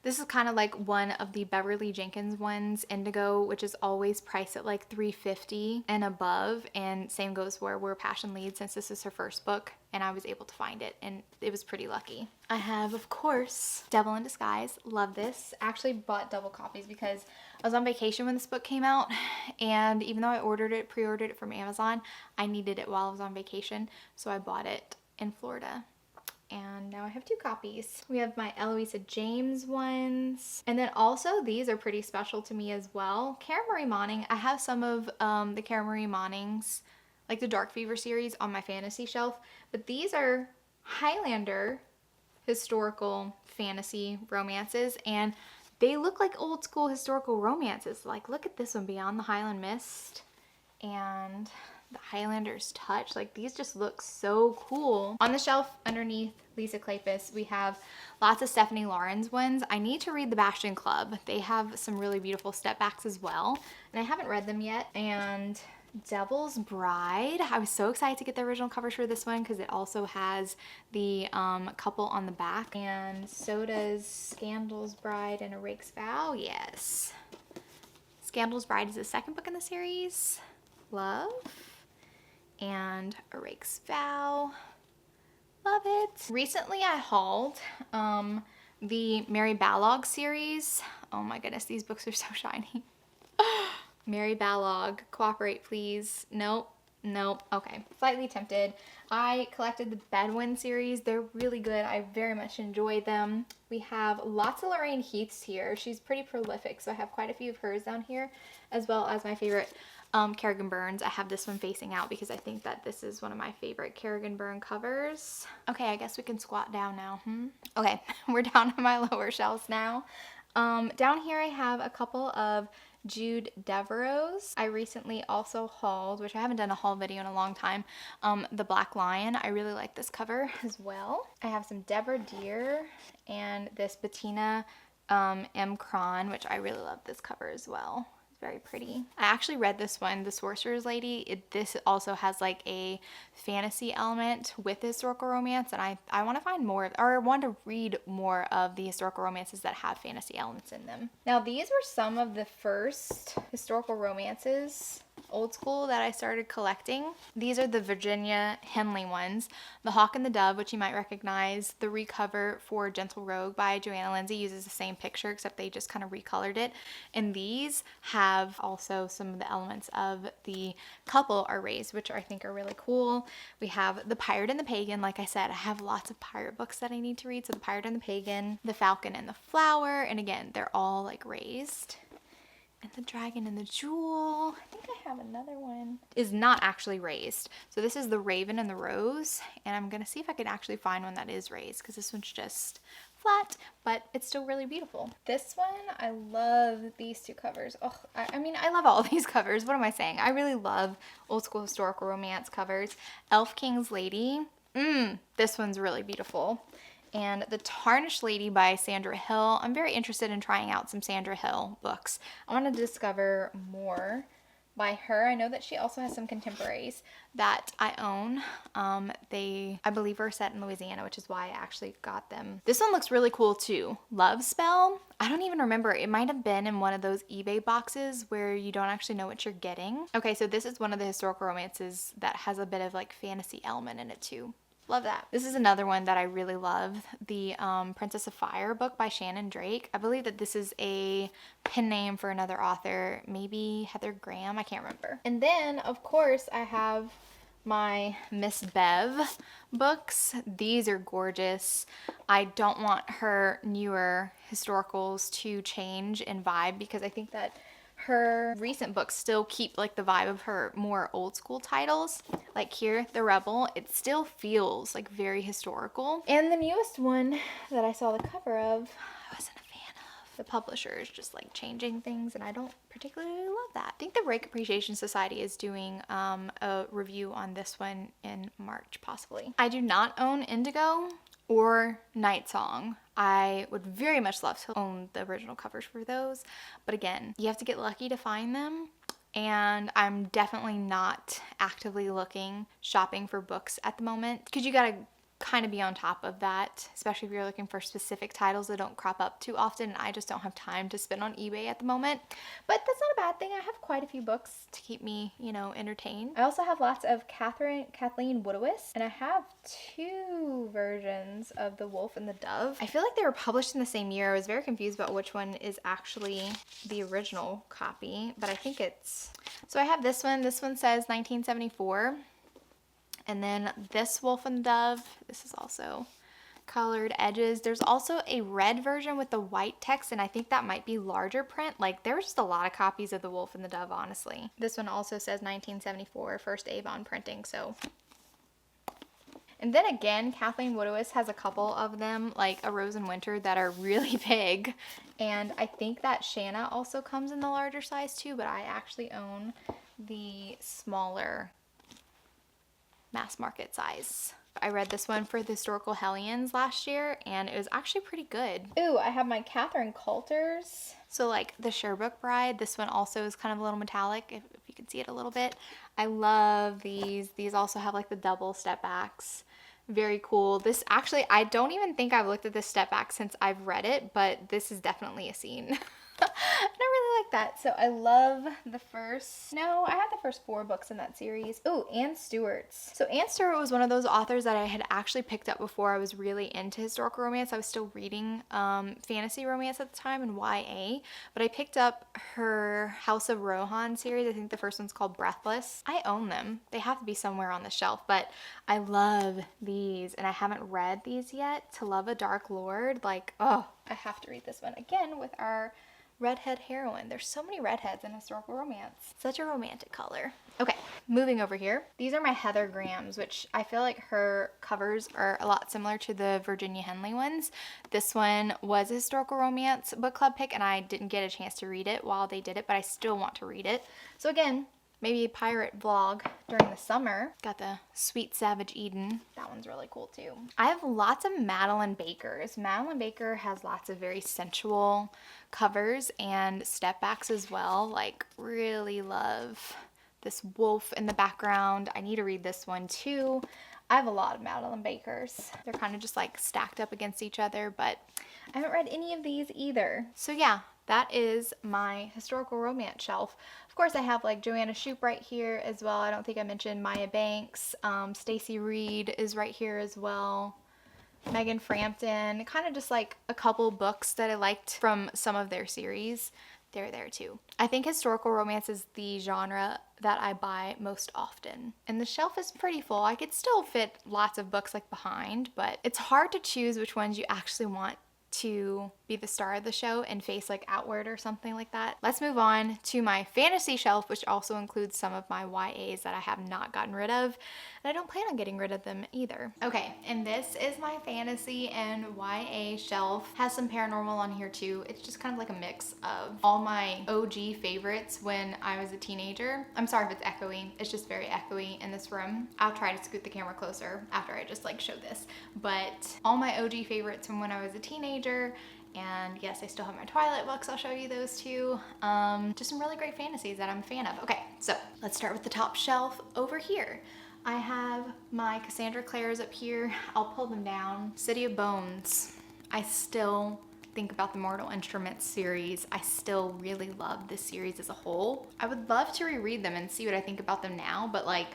this is kind of like one of the Beverly Jenkins ones, Indigo, which is always priced at like $350 and above. And same goes for Where Passion Leads, since this is her first book, and I was able to find it, and it was pretty lucky. I have, of course, Devil in Disguise. Love this. Actually bought double copies because I was on vacation when this book came out, and even though I pre-ordered it from Amazon, I needed it while I was on vacation, so I bought it in Florida. And now I have 2 copies. We have my Eloisa James ones. And then also these are pretty special to me as well. Cara Marie Moning. I have some of the Cara Marie Monings, like the Dark Fever series, on my fantasy shelf. But these are Highlander historical fantasy romances. And they look like old school historical romances. Like, look at this one, Beyond the Highland Mist. And the Highlander's Touch. Like, these just look so cool. On the shelf underneath Lisa Klepis, we have lots of Stephanie Laurens ones. I need to read The Bastion Club. They have some really beautiful step backs as well, and I haven't read them yet. And Devil's Bride. I was so excited to get the original covers for this one because it also has the couple on the back. And so does Scandal's Bride and A Rake's Vow. Yes. Scandal's Bride is the second book in the series. Love. And A Rake's Vow. Love it. Recently I hauled the Mary Balog series. Oh my goodness, these books are so shiny. Mary Balog, cooperate please. Nope. Nope. Okay. Slightly tempted. I collected the Bedouin series. They're really good. I very much enjoy them. We have lots of Lorraine Heaths here. She's pretty prolific, so I have quite a few of hers down here, as well as my favorite Kerrigan Burns. I have this one facing out because I think that this is one of my favorite Kerrigan Byrne covers. Okay, I guess we can squat down now. Okay, we're down on my lower shelves now. Down here I have a couple of Jude Devereaux's. I recently also hauled, which I haven't done a haul video in a long time, The Black Lion. I really like this cover as well. I have some Deborah Deer and this Bettina M. Cron, which I really love this cover as well. Very pretty. I actually read this one, The Sorcerer's Lady. This also has like a fantasy element with historical romance, and I want to find more, or I want to read more of the historical romances that have fantasy elements in them. Now these were some of the first historical romances, old school, that I started collecting. These are the Virginia Henley ones. The Hawk and the Dove, which you might recognize. The recover for Gentle Rogue by Joanna Lindsey uses the same picture, except they just kind of recolored it. And these have also some of the elements of the couple are raised, which I think are really cool. We have The Pirate and the Pagan. Like I said, I have lots of pirate books that I need to read. So The Pirate and the Pagan, The Falcon and the Flower, and again, they're all like raised. And The Dragon and the Jewel. I think I have another one. Is not actually raised. So this is The Raven and the Rose. And I'm going to see if I can actually find one that is raised, because this one's just flat, but it's still really beautiful. This one, I love these 2 covers. Oh, I mean, I love all of these covers. What am I saying? I really love old school historical romance covers. Elf King's Lady. This one's really beautiful. And The Tarnished Lady by Sandra Hill. I'm very interested in trying out some Sandra Hill books. I want to discover more by her. I know that she also has some contemporaries that I own. I believe are set in Louisiana, which is why I actually got them. This one looks really cool too. Love Spell. I don't even remember. It might have been in one of those eBay boxes where you don't actually know what you're getting. Okay, so this is one of the historical romances that has a bit of like fantasy element in it too. Love that. This is another one that I really love. The Princess of Fire book by Shannon Drake. I believe that this is a pen name for another author. Maybe Heather Graham. I can't remember. And then, of course, I have my Miss Bev books. These are gorgeous. I don't want her newer historicals to change in vibe, because I think that her recent books still keep like the vibe of her more old school titles. Like here, The Rebel, it still feels like very historical. And the newest one that I saw the cover of, I wasn't a fan of. The publisher is just like changing things, and I don't particularly love that. I think the Rake Appreciation Society is doing a review on this one in March, possibly. I do not own Indigo or Night Song. I would very much love to own the original covers for those, but again, you have to get lucky to find them, and I'm definitely not actively shopping for books at the moment, because you gotta kind of be on top of that, especially if you're looking for specific titles that don't crop up too often, and I just don't have time to spend on eBay at the moment. But that's not a bad thing. I have quite a few books to keep me, you know, entertained. I also have lots of Kathleen Woodiwiss, and I have 2 versions of The Wolf and the Dove. I feel like they were published in the same year. I was very confused about which one is actually the original copy, but I think it's... So I have this one. This one says 1974. And then this Wolf and Dove, this is also colored edges. There's also a red version with the white text, and I think that might be larger print. Like, there were just a lot of copies of The Wolf and the Dove, honestly. This one also says 1974, first Avon printing, so. And then again, Kathleen Woodiwiss has a couple of them, like A Rose in Winter, that are really big. And I think that Shanna also comes in the larger size too, but I actually own the smaller mass market size. I read this one for the Historical Hellions last year, and it was actually pretty good. Ooh, I have my Catherine Coulters. So like the Sherbrooke Bride, this one also is kind of a little metallic, if you can see it a little bit. I love these. These also have like the double step backs. Very cool. This actually, I don't even think I've looked at this step back since I've read it, but this is definitely a scene. And I really like that. So I love the first, no, I had the first 4 books in that series. Oh, Anne Stewart's. So Anne Stewart was one of those authors that I had actually picked up before I was really into historical romance. I was still reading fantasy romance at the time and YA, but I picked up her House of Rohan series. I think the first one's called Breathless. I own them. They have to be somewhere on the shelf, but I love these, and I haven't read these yet. To Love a Dark Lord, like, oh, I have to read this one again with our redhead heroine. There's so many redheads in historical romance. Such a romantic color. Okay, moving over here. These are my Heather Grahams, which I feel like her covers are a lot similar to the Virginia Henley ones. This one was a historical romance book club pick, and I didn't get a chance to read it while they did it, but I still want to read it. So again, maybe a pirate vlog during the summer. Got the Sweet Savage Eden. That one's really cool too. I have lots of Madeline Bakers. Madeline Baker has lots of very sensual covers and step backs as well. Like, really love this wolf in the background. I need to read this one too. I have a lot of Madeline Bakers. They're kind of just like stacked up against each other, but I haven't read any of these either. So yeah, that is my historical romance shelf. Of course, I have like Joanna Shoup right here as well. I don't think I mentioned Maya Banks. Stacey Reed is right here as well. Megan Frampton. Kind of just like a couple books that I liked from some of their series. They're there too. I think historical romance is the genre that I buy most often. And the shelf is pretty full. I could still fit lots of books like behind, but it's hard to choose which ones you actually want to be the star of the show and face like outward or something like that. Let's move on to my fantasy shelf, which also includes some of my YAs that I have not gotten rid of, and I don't plan on getting rid of them either. Okay, and this is my fantasy and YA shelf. Has some paranormal on here too. It's just kind of like a mix of all my OG favorites when I was a teenager. I'm sorry if it's echoey. It's just very echoey in this room. I'll try to scoot the camera closer after I just like show this. But all my OG favorites from when I was a teenager. And yes, I still have my Twilight books. I'll show you those too. Just some really great fantasies that I'm a fan of. Okay, so let's start with the top shelf over here. I have my Cassandra Clares up here. I'll pull them down. City of Bones. I still think about the Mortal Instruments series. I still really love this series as a whole. I would love to reread them and see what I think about them now, but like,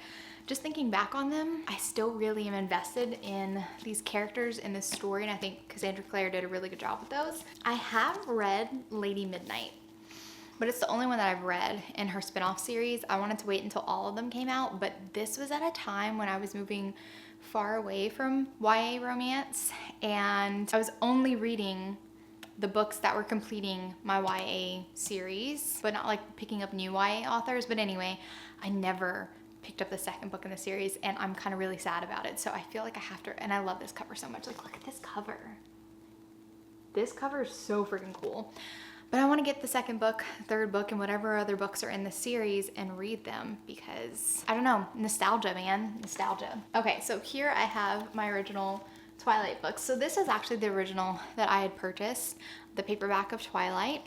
just thinking back on them, I still really am invested in these characters in this story, and I think Cassandra Clare did a really good job with those. I have read Lady Midnight, but it's the only one that I've read in her spin-off series. I wanted to wait until all of them came out, but this was at a time when I was moving far away from YA romance, and I was only reading the books that were completing my YA series, but not like picking up new YA authors. But anyway, I never picked up the second book in the series, and I'm kind of really sad about it. So I feel like I have to, and I love this cover so much. Like, look at this cover. This cover is so freaking cool. But I want to get the second book, third book, and whatever other books are in the series and read them because, I don't know, nostalgia, man. Nostalgia. Okay, so here I have my original Twilight books. So this is actually the original that I had purchased, the paperback of Twilight.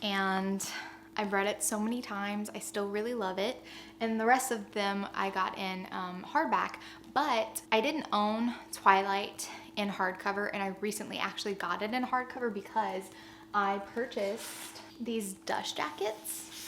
And I've read it so many times. I still really love it. And the rest of them I got in hardback, but I didn't own Twilight in hardcover, and I recently actually got it in hardcover because I purchased these dust jackets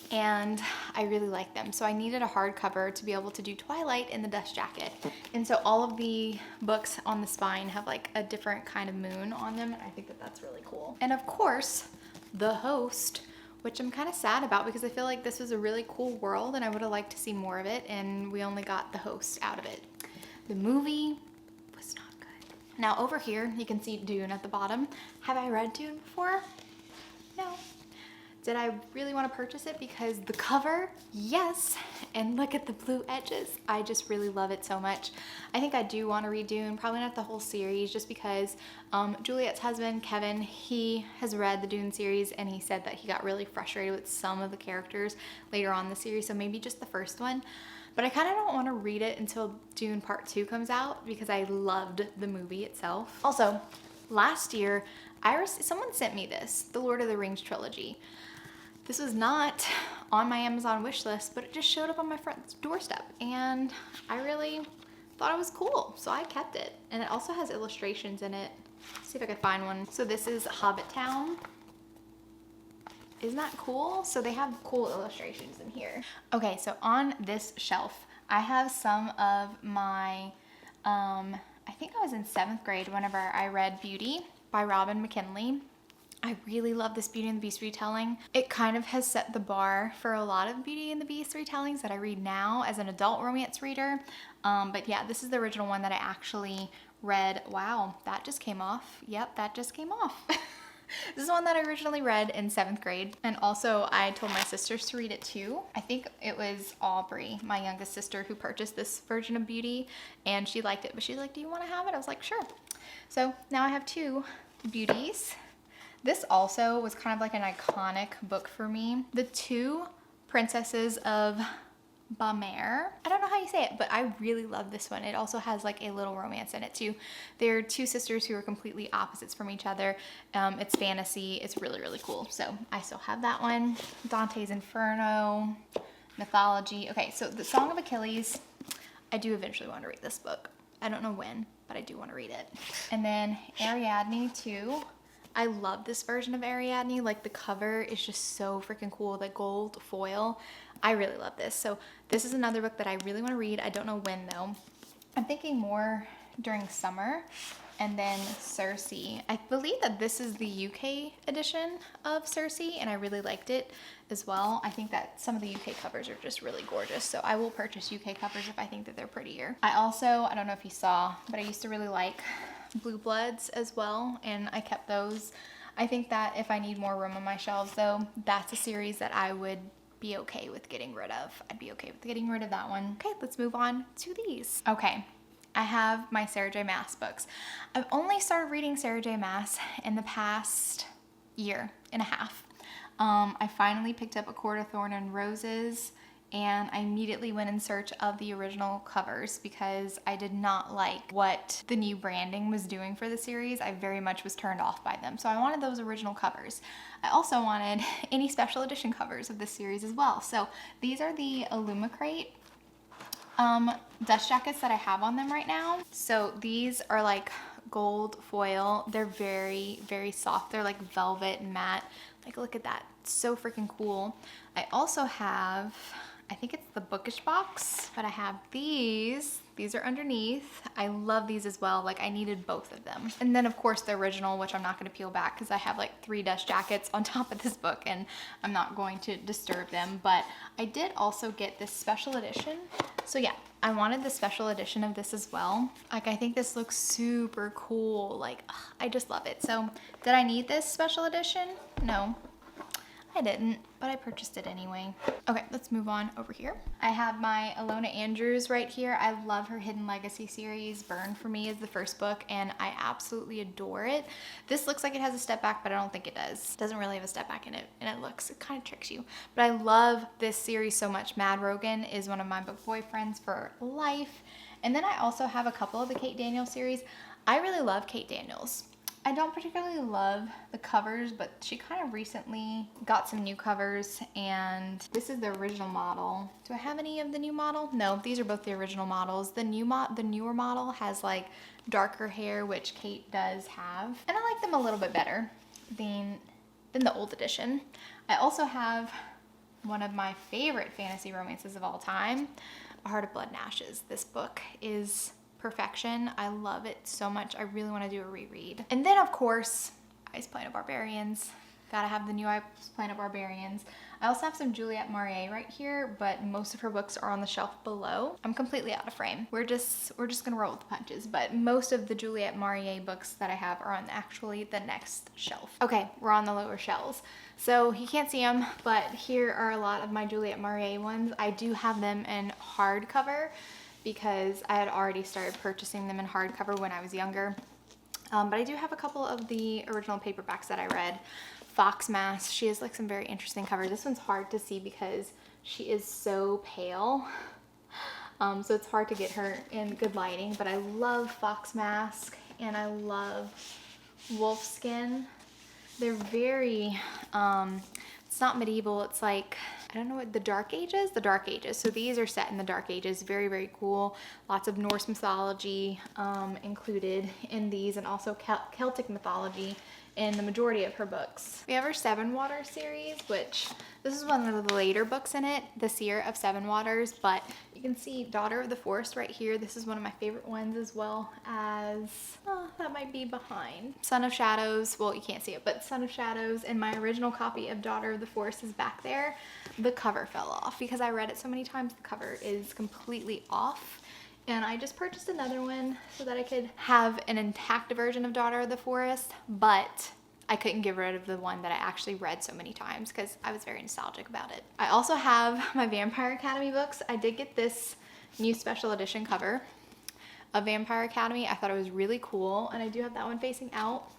and I really like them. So I needed a hardcover to be able to do Twilight in the dust jacket. And so all of the books on the spine have like a different kind of moon on them, and I think that that's really cool. And of course, The Host, which I'm kind of sad about because I feel like this was a really cool world and I would have liked to see more of it, and we only got The Host out of it. The movie was Now over here, you can see Dune at the bottom. Have I read Dune before? No. Did I really want to purchase it because the cover? Yes. And look at the blue edges. I just really love it so much. I think I do want to read Dune, probably not the whole series, just because Juliet's husband, Kevin, he has read the Dune series and he said that he got really frustrated with some of the characters later on in the series, so maybe just the first one. But I kind of don't want to read it until Dune Part 2 comes out because I loved the movie itself. Also, last year, someone sent me this, the Lord of the Rings trilogy. This was not on my Amazon wish list, but it just showed up on my front doorstep and I really thought it was cool, so I kept it. And it also has illustrations in it. Let's see if I could find one. So this is Hobbit Town. Isn't that cool? So they have cool illustrations in here. Okay, so on this shelf, I have some of my, I think I was in 7th grade whenever I read Beauty by Robin McKinley. I really love this Beauty and the Beast retelling. It kind of has set the bar for a lot of Beauty and the Beast retellings that I read now as an adult romance reader. But yeah, this is the original one that I actually read. Wow, that just came off. Yep, that just came off. This is one that I originally read in 7th grade. And also I told my sisters to read it too. I think it was Aubrey, my youngest sister, who purchased this version of Beauty and she liked it, but she's like, do you want to have it? I was like, sure. So now I have 2 Beauties. This also was kind of like an iconic book for me. The 2 Princesses of Baumer. I don't know how you say it, but I really love this one. It also has like a little romance in it too. They're 2 sisters who are completely opposites from each other. It's fantasy. It's really, really cool. So I still have that one. Dante's Inferno, Mythology. Okay, so the Song of Achilles. I do eventually want to read this book. I don't know when, but I do want to read it. And then Ariadne too. I love this version of Ariadne. Like the cover is just so freaking cool. The gold foil. I really love this. So this is another book that I really want to read. I don't know when though. I'm thinking more during summer. And then Circe. I believe that this is the UK edition of Circe and I really liked it as well. I think that some of the UK covers are just really gorgeous. So I will purchase UK covers if I think that they're prettier. I don't know if you saw, but I used to really like Blue Bloods as well, and I kept those. I think that if I need more room on my shelves though, that's a series that I would be okay with getting rid of. I'd be okay with getting rid of that one. Okay, let's move on to these. Okay, I have my Sarah J Maas books. I've only started reading Sarah J Maas in the past year and a half. I finally picked up A Court of Thorn and Roses, and I immediately went in search of the original covers because I did not like what the new branding was doing for the series. I very much was turned off by them. So I wanted those original covers. I also wanted any special edition covers of this series as well. So these are the Illumicrate dust jackets that I have on them right now. So these are like gold foil. They're very, very soft. They're like velvet and matte. Like, look at that. It's so freaking cool. I also have, I think it's the Bookish box, but I have these. These are underneath. I love these as well. Like, I needed both of them. And then of course the original, which I'm not going to peel back because I have like 3 dust jackets on top of this book and I'm not going to disturb them. But I did also get this special edition. So yeah, I wanted the special edition of this as well. Like, I think this looks super cool. Like, ugh, I just love it. So did I need this special edition? No. I didn't, but I purchased it anyway. Okay, let's move on over here. I have my Alona Andrews right here. I love her Hidden Legacy series. Burn for Me is the first book, and I absolutely adore it. This looks like it has a step back, but I don't think it does. It doesn't really have a step back in it, and it kind of tricks you. But I love this series so much. Mad Rogan is one of my book boyfriends for life. And then I also have a couple of the Kate Daniels series. I really love Kate Daniels. I don't particularly love the covers, but she kind of recently got some new covers, and this is the original model. Do I have any of the new model? No, these are both the original models. The newer model has like darker hair, which Kate does have, and I like them a little bit better than the old edition. I also have one of my favorite fantasy romances of all time, A Heart of Blood and Ashes. This book is perfection. I love it so much. I really want to do a reread. And then of course, Ice Planet Barbarians. Gotta have the new Ice Planet Barbarians. I also have some Juliette Marie right here, but most of her books are on the shelf below. I'm completely out of frame. We're just gonna roll with the punches, but most of the Juliette Marie books that I have are on actually the next shelf. Okay, we're on the lower shelves. So you can't see them, but here are a lot of my Juliette Marie ones. I do have them in hardcover because I had already started purchasing them in hardcover when I was younger. But I do have a couple of the original paperbacks that I read. Fox Mask, she has like some very interesting covers. This one's hard to see because she is so pale. So it's hard to get her in good lighting, but I love Fox Mask and I love Wolfskin. They're very, it's not medieval, it's like, I don't know what, the Dark Ages? The Dark Ages. So these are set in the Dark Ages. Very, very cool. Lots of Norse mythology included in these, and also Celtic mythology in the majority of her books. We have her Seven Waters series, which this is one of the later books in it, The Seer of Seven Waters, but you can see Daughter of the Forest right here. This is one of my favorite ones, as well as, oh, that might be behind. Son of Shadows, well, you can't see it, but Son of Shadows, and my original copy of Daughter of the Forest is back there. The cover fell off because I read it so many times. The cover is completely off. And I just purchased another one so that I could have an intact version of Daughter of the Forest, but I couldn't get rid of the one that I actually read so many times because I was very nostalgic about it. I also have my Vampire Academy books. I did get this new special edition cover of Vampire Academy. I thought it was really cool, and I do have that one facing out.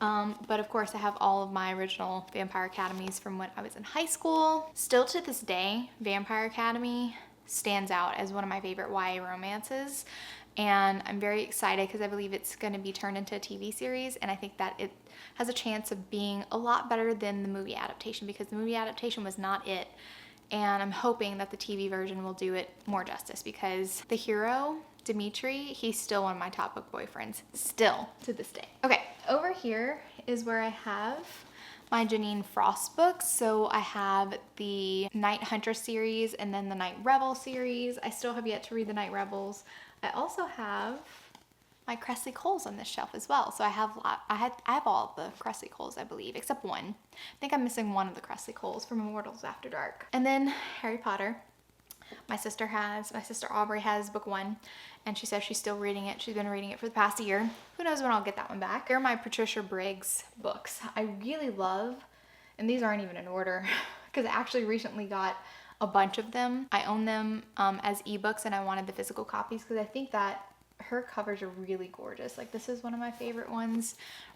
But of course I have all of my original Vampire Academies from when I was in high school. Still to this day, Vampire Academy stands out as one of my favorite YA romances, and I'm very excited because I believe it's going to be turned into a TV series, and I think that it has a chance of being a lot better than the movie adaptation, because the movie adaptation was not it, and I'm hoping that the TV version will do it more justice, because the hero, Dimitri, he's still one of my top book boyfriends, still to this day. Okay, over here is where I have my Janine Frost books. So I have the Night Hunter series and then the Night Rebel series. I still have yet to read the Night Rebels. I also have my Cressley Coles on this shelf as well. So I have all the Cressley Coles, I believe, except one. I think I'm missing one of the Cressley Coles from Immortals After Dark. And then Harry Potter. My sister Aubrey has book 1, and she says she's still reading it. She's been reading it for the past year. Who knows when I'll get that one back. Here are my Patricia Briggs books. I really love, and these aren't even in order, because I actually recently got a bunch of them. I own them as ebooks, and I wanted the physical copies because I think that her covers are really gorgeous. Like, this is one of my favorite ones,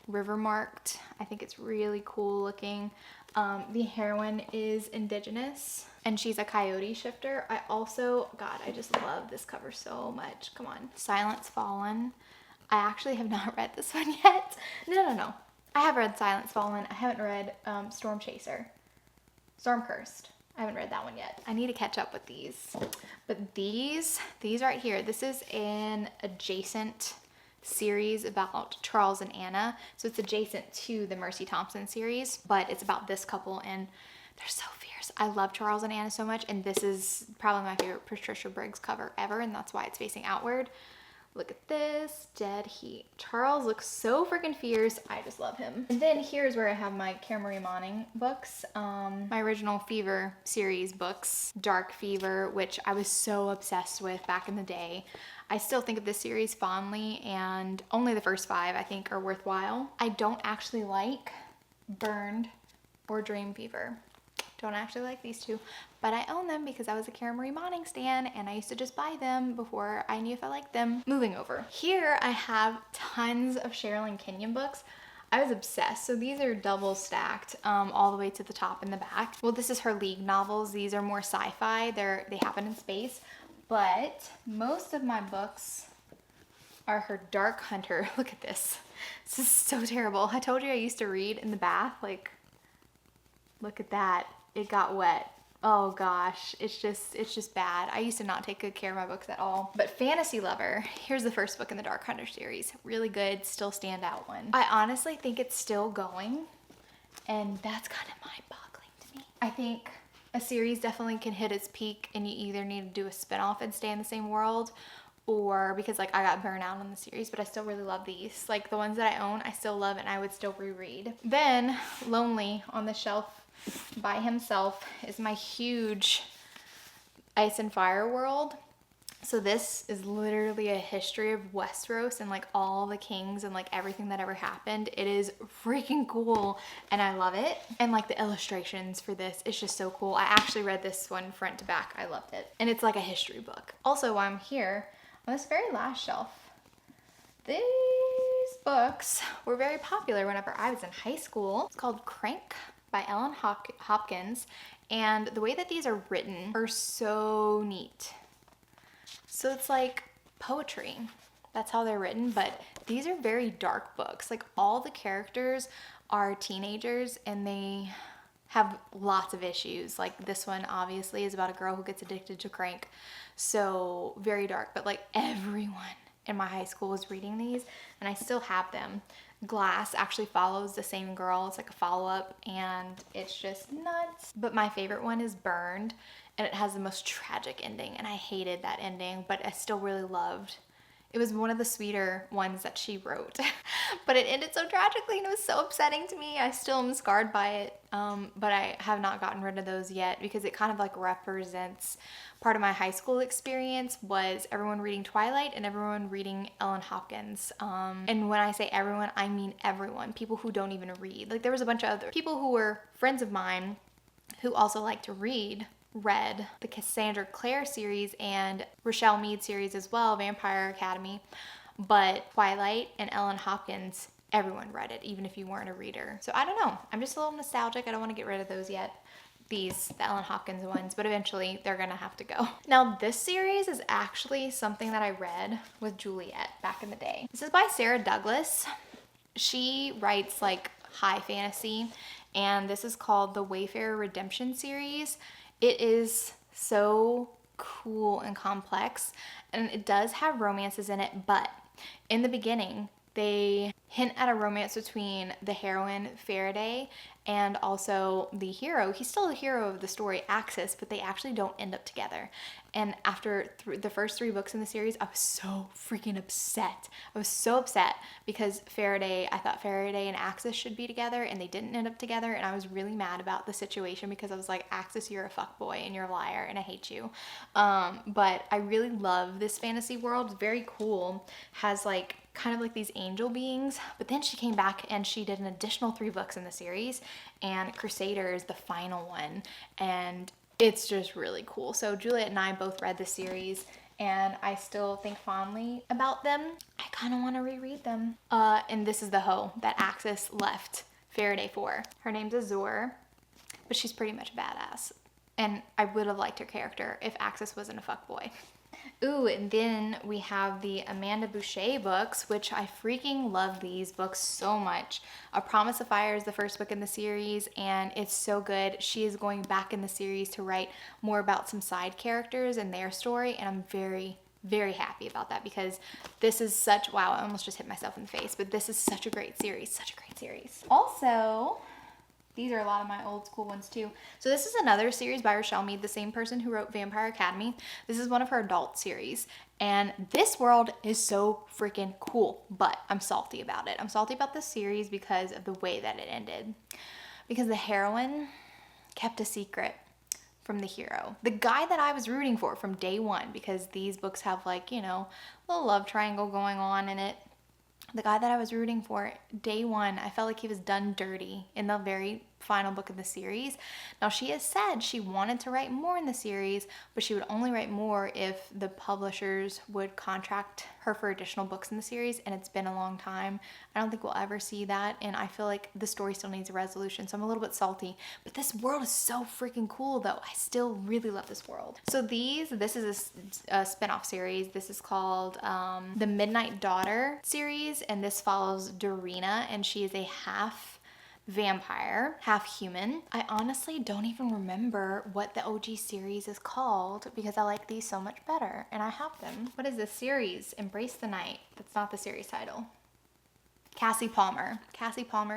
River Marked. I think it's really cool looking. The heroine is indigenous, and she's a coyote shifter. I also, God, I just love this cover so much. Come on. Silence Fallen. I actually have not read this one yet. No. I have read Silence Fallen. I haven't read Storm Chaser. Storm Cursed. I haven't read that one yet. I need to catch up with these. But these right here, this is an adjacent series about Charles and Anna. So it's adjacent to the Mercy Thompson series, but it's about this couple, and they're so fierce. I love Charles and Anna so much, and this is probably my favorite Patricia Briggs cover ever, and that's why it's facing outward. Look at this, Dead Heat. Charles looks so freaking fierce. I just love him. And then here's where I have my Cara Marie Moning books. My original Fever series books. Dark Fever, which I was so obsessed with back in the day. I still think of this series fondly, and only the first 5 I think are worthwhile. I don't actually like Burned or Dream Fever. Don't actually like these two, but I own them because I was a Cara Marie Moning stan, and I used to just buy them before I knew if I liked them. Moving over. Here I have tons of Cherilyn Kinion books. I was obsessed. So these are double stacked all the way to the top and the back. Well, this is her League novels. These are more sci-fi. They happen in space, but most of my books are her Dark Hunter. Look at this. This is so terrible. I told you I used to read in the bath. Like, look at that. It got wet. Oh gosh, it's just bad. I used to not take good care of my books at all. But Fantasy Lover, here's the first book in the Dark Hunter series. Really good, still standout one. I honestly think it's still going, and that's kind of mind-boggling to me. I think a series definitely can hit its peak, and you either need to do a spinoff and stay in the same world, or because like I got burnt out on the series, but I still really love these. Like the ones that I own, I still love and I would still reread. Then Lonely on the shelf by himself is my huge Ice and Fire world. So this is literally a history of Westeros and like all the kings and like everything that ever happened. It is freaking cool and I love it. And like the illustrations for this is just so cool. I actually read this one front to back. I loved it. And it's like a history book. Also, while I'm here on this very last shelf, these books were very popular whenever I was in high school. It's called Crank by Ellen Hopkins. And the way that these are written are so neat. So it's like poetry. That's how they're written, but these are very dark books. Like all the characters are teenagers and they have lots of issues. Like this one obviously is about a girl who gets addicted to crank. So very dark, but like everyone in my high school was reading these and I still have them. Glass actually follows the same girl. It's like a follow-up and it's just nuts. But my favorite one is Burned and it has the most tragic ending and I hated that ending, but I still really loved. It was one of the sweeter ones that she wrote, but it ended so tragically and it was so upsetting to me. I still am scarred by it, but I have not gotten rid of those yet because it kind of like represents part of my high school experience was everyone reading Twilight and everyone reading Ellen Hopkins. And when I say everyone, I mean everyone, people who don't even read. Like there was a bunch of other people who were friends of mine who also like to read, read the Cassandra Clares series and Rochelle Mead series as well, Vampire Academy, but Twilight and Ellen Hopkins, everyone read it, even if you weren't a reader. So I don't know, I'm just a little nostalgic. I don't want to get rid of those yet, the Ellen Hopkins ones, but eventually they're gonna have to go. Now this series is actually something that I read with Juliet back in the day. This is by Sarah Douglas. She writes like high fantasy and this is called the Wayfarer Redemption series. It is so cool and complex and it does have romances in it, but in the beginning they hint at a romance between the heroine Faraday and also the hero. He's still the hero of the story, Axis, but they actually don't end up together. And after the first 3 books in the series, I was so freaking upset. I was so upset because I thought Faraday and Axis should be together and they didn't end up together. And I was really mad about the situation because I was like, Axis, you're a fuckboy and you're a liar and I hate you. But I really love this fantasy world. It's very cool. Has like kind of like these angel beings, but then she came back and she did an additional 3 books in the series and Crusader is the final one and it's just really cool. So Juliet and I both read the series and I still think fondly about them. I kind of want to reread them. And this is the hoe that Axis left Faraday for. Her name's Azor, but she's pretty much a badass. And I would have liked her character if Axis wasn't a fuckboy. Ooh, and then we have the Amanda Boucher books, which I freaking love these books so much. A Promise of Fire is the first book in the series, and it's so good. She is going back in the series to write more about some side characters and their story, and I'm very, very happy about that because this is such, wow, I almost just hit myself in the face, but this is such a great series, such a great series. Also, these are a lot of my old school ones too. So this is another series by Rochelle Mead, the same person who wrote Vampire Academy. This is one of her adult series. And this world is so freaking cool, but I'm salty about it. I'm salty about this series because of the way that it ended. Because the heroine kept a secret from the hero. The guy that I was rooting for from day one, because these books have like, you know, a little love triangle going on in it. The guy that I was rooting for, day one, I felt like he was done dirty in the very final book of the series. Now, she has said she wanted to write more in the series, but she would only write more if the publishers would contract her for additional books in the series, and it's been a long time. I don't think we'll ever see that, and I feel like the story still needs a resolution, so I'm a little bit salty. But this world is so freaking cool, though. I still really love this world. So this is a spin-off series. This is called the Midnight Daughter series, and this follows Dorina, and she is a half vampire, half human. I honestly don't even remember what the OG series is called because I like these so much better and I have them. What is this series? Embrace the Night. That's not the series title. Cassie Palmer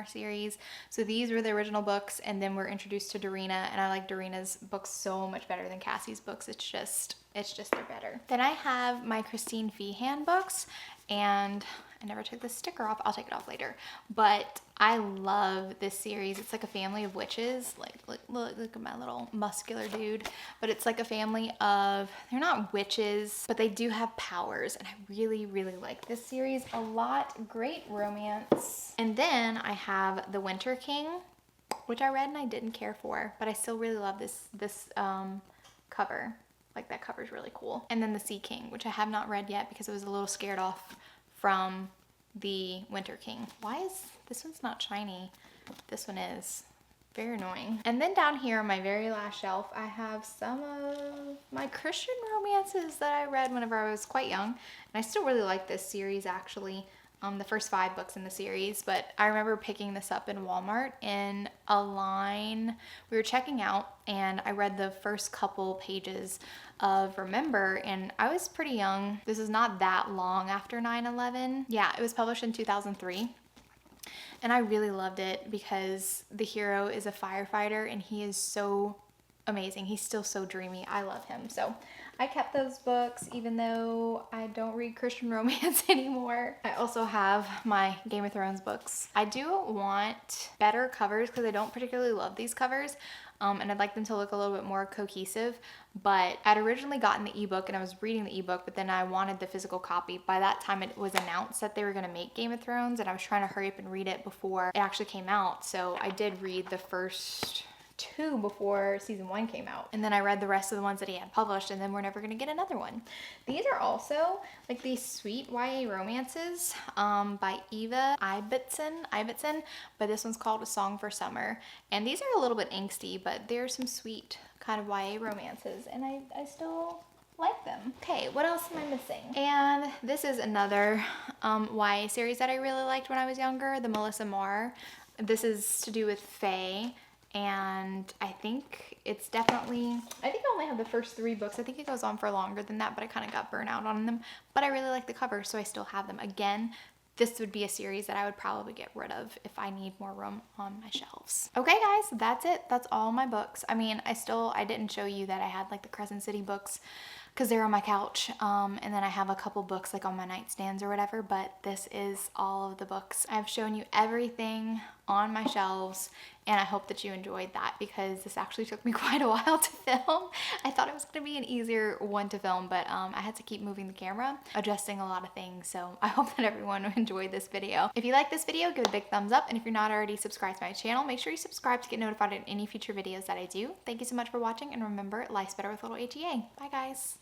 series. So these were the original books, and then we're introduced to Dorina, and I like Dorina's books so much better than Cassie's books. It's just they're better. Then I have my Christine Feehan books, and I never took the sticker off. I'll take it off later. But I love this series. It's like a family of witches. Like look at my little muscular dude. But it's like a family of, they're not witches, but they do have powers. And I really, really like this series a lot. Great romance. And then I have The Winter King, which I read and I didn't care for, but I still really love this cover. Like, that cover's really cool. And then The Sea King, which I have not read yet because I was a little scared off from The Winter King. Why is this one's not shiny? This one is. Very annoying. And then down here on my very last shelf, I have some of my Christian romances that I read whenever I was quite young. And I still really like this series, actually. The first 5 books in the series, but I remember picking this up in Walmart in a line we were checking out, and I read the first couple pages of Remember, and I was pretty young. This is not that long after 9/11. Yeah, it was published in 2003. And I really loved it because the hero is a firefighter and he is so amazing. He's still so dreamy. I love him. So I kept those books even though I don't read Christian romance anymore. I also have my Game of Thrones books. I do want better covers because I don't particularly love these covers. And I'd like them to look a little bit more cohesive, but I'd originally gotten the ebook and I was reading the ebook, but then I wanted the physical copy. By that time it was announced that they were going to make Game of Thrones, and I was trying to hurry up and read it before it actually came out. So I did read the first 2 before season 1 came out, and then I read the rest of the ones that he had published, and then we're never going to get another one. These are also like these sweet YA romances by Eva Ibbotson, but this one's called A Song for Summer, and these are a little bit angsty, but they're some sweet kind of YA romances, and I still like them. Okay, what else am I missing? And this is another YA series that I really liked when I was younger, the Melissa Marr. This is to do with fae. And I think it's definitely, I think I only have the first 3 books. I think it goes on for longer than that, but I kind of got burnt out on them. But I really like the cover, so I still have them. Again, this would be a series that I would probably get rid of if I need more room on my shelves. Okay guys, that's it. That's all my books. I mean, I didn't show you that I had like the Crescent City books because they're on my couch. And then I have a couple books like on my nightstands or whatever, but this is all of the books. I've shown you everything on my shelves, and I hope that you enjoyed that because this actually took me quite a while to film. I thought it was going to be an easier one to film, but I had to keep moving the camera, adjusting a lot of things, so I hope that everyone enjoyed this video. If you like this video, give it a big thumbs up, and if you're not already subscribed to my channel, make sure you subscribe to get notified of any future videos that I do. Thank you so much for watching, and remember, life's better with little HEA. Bye guys!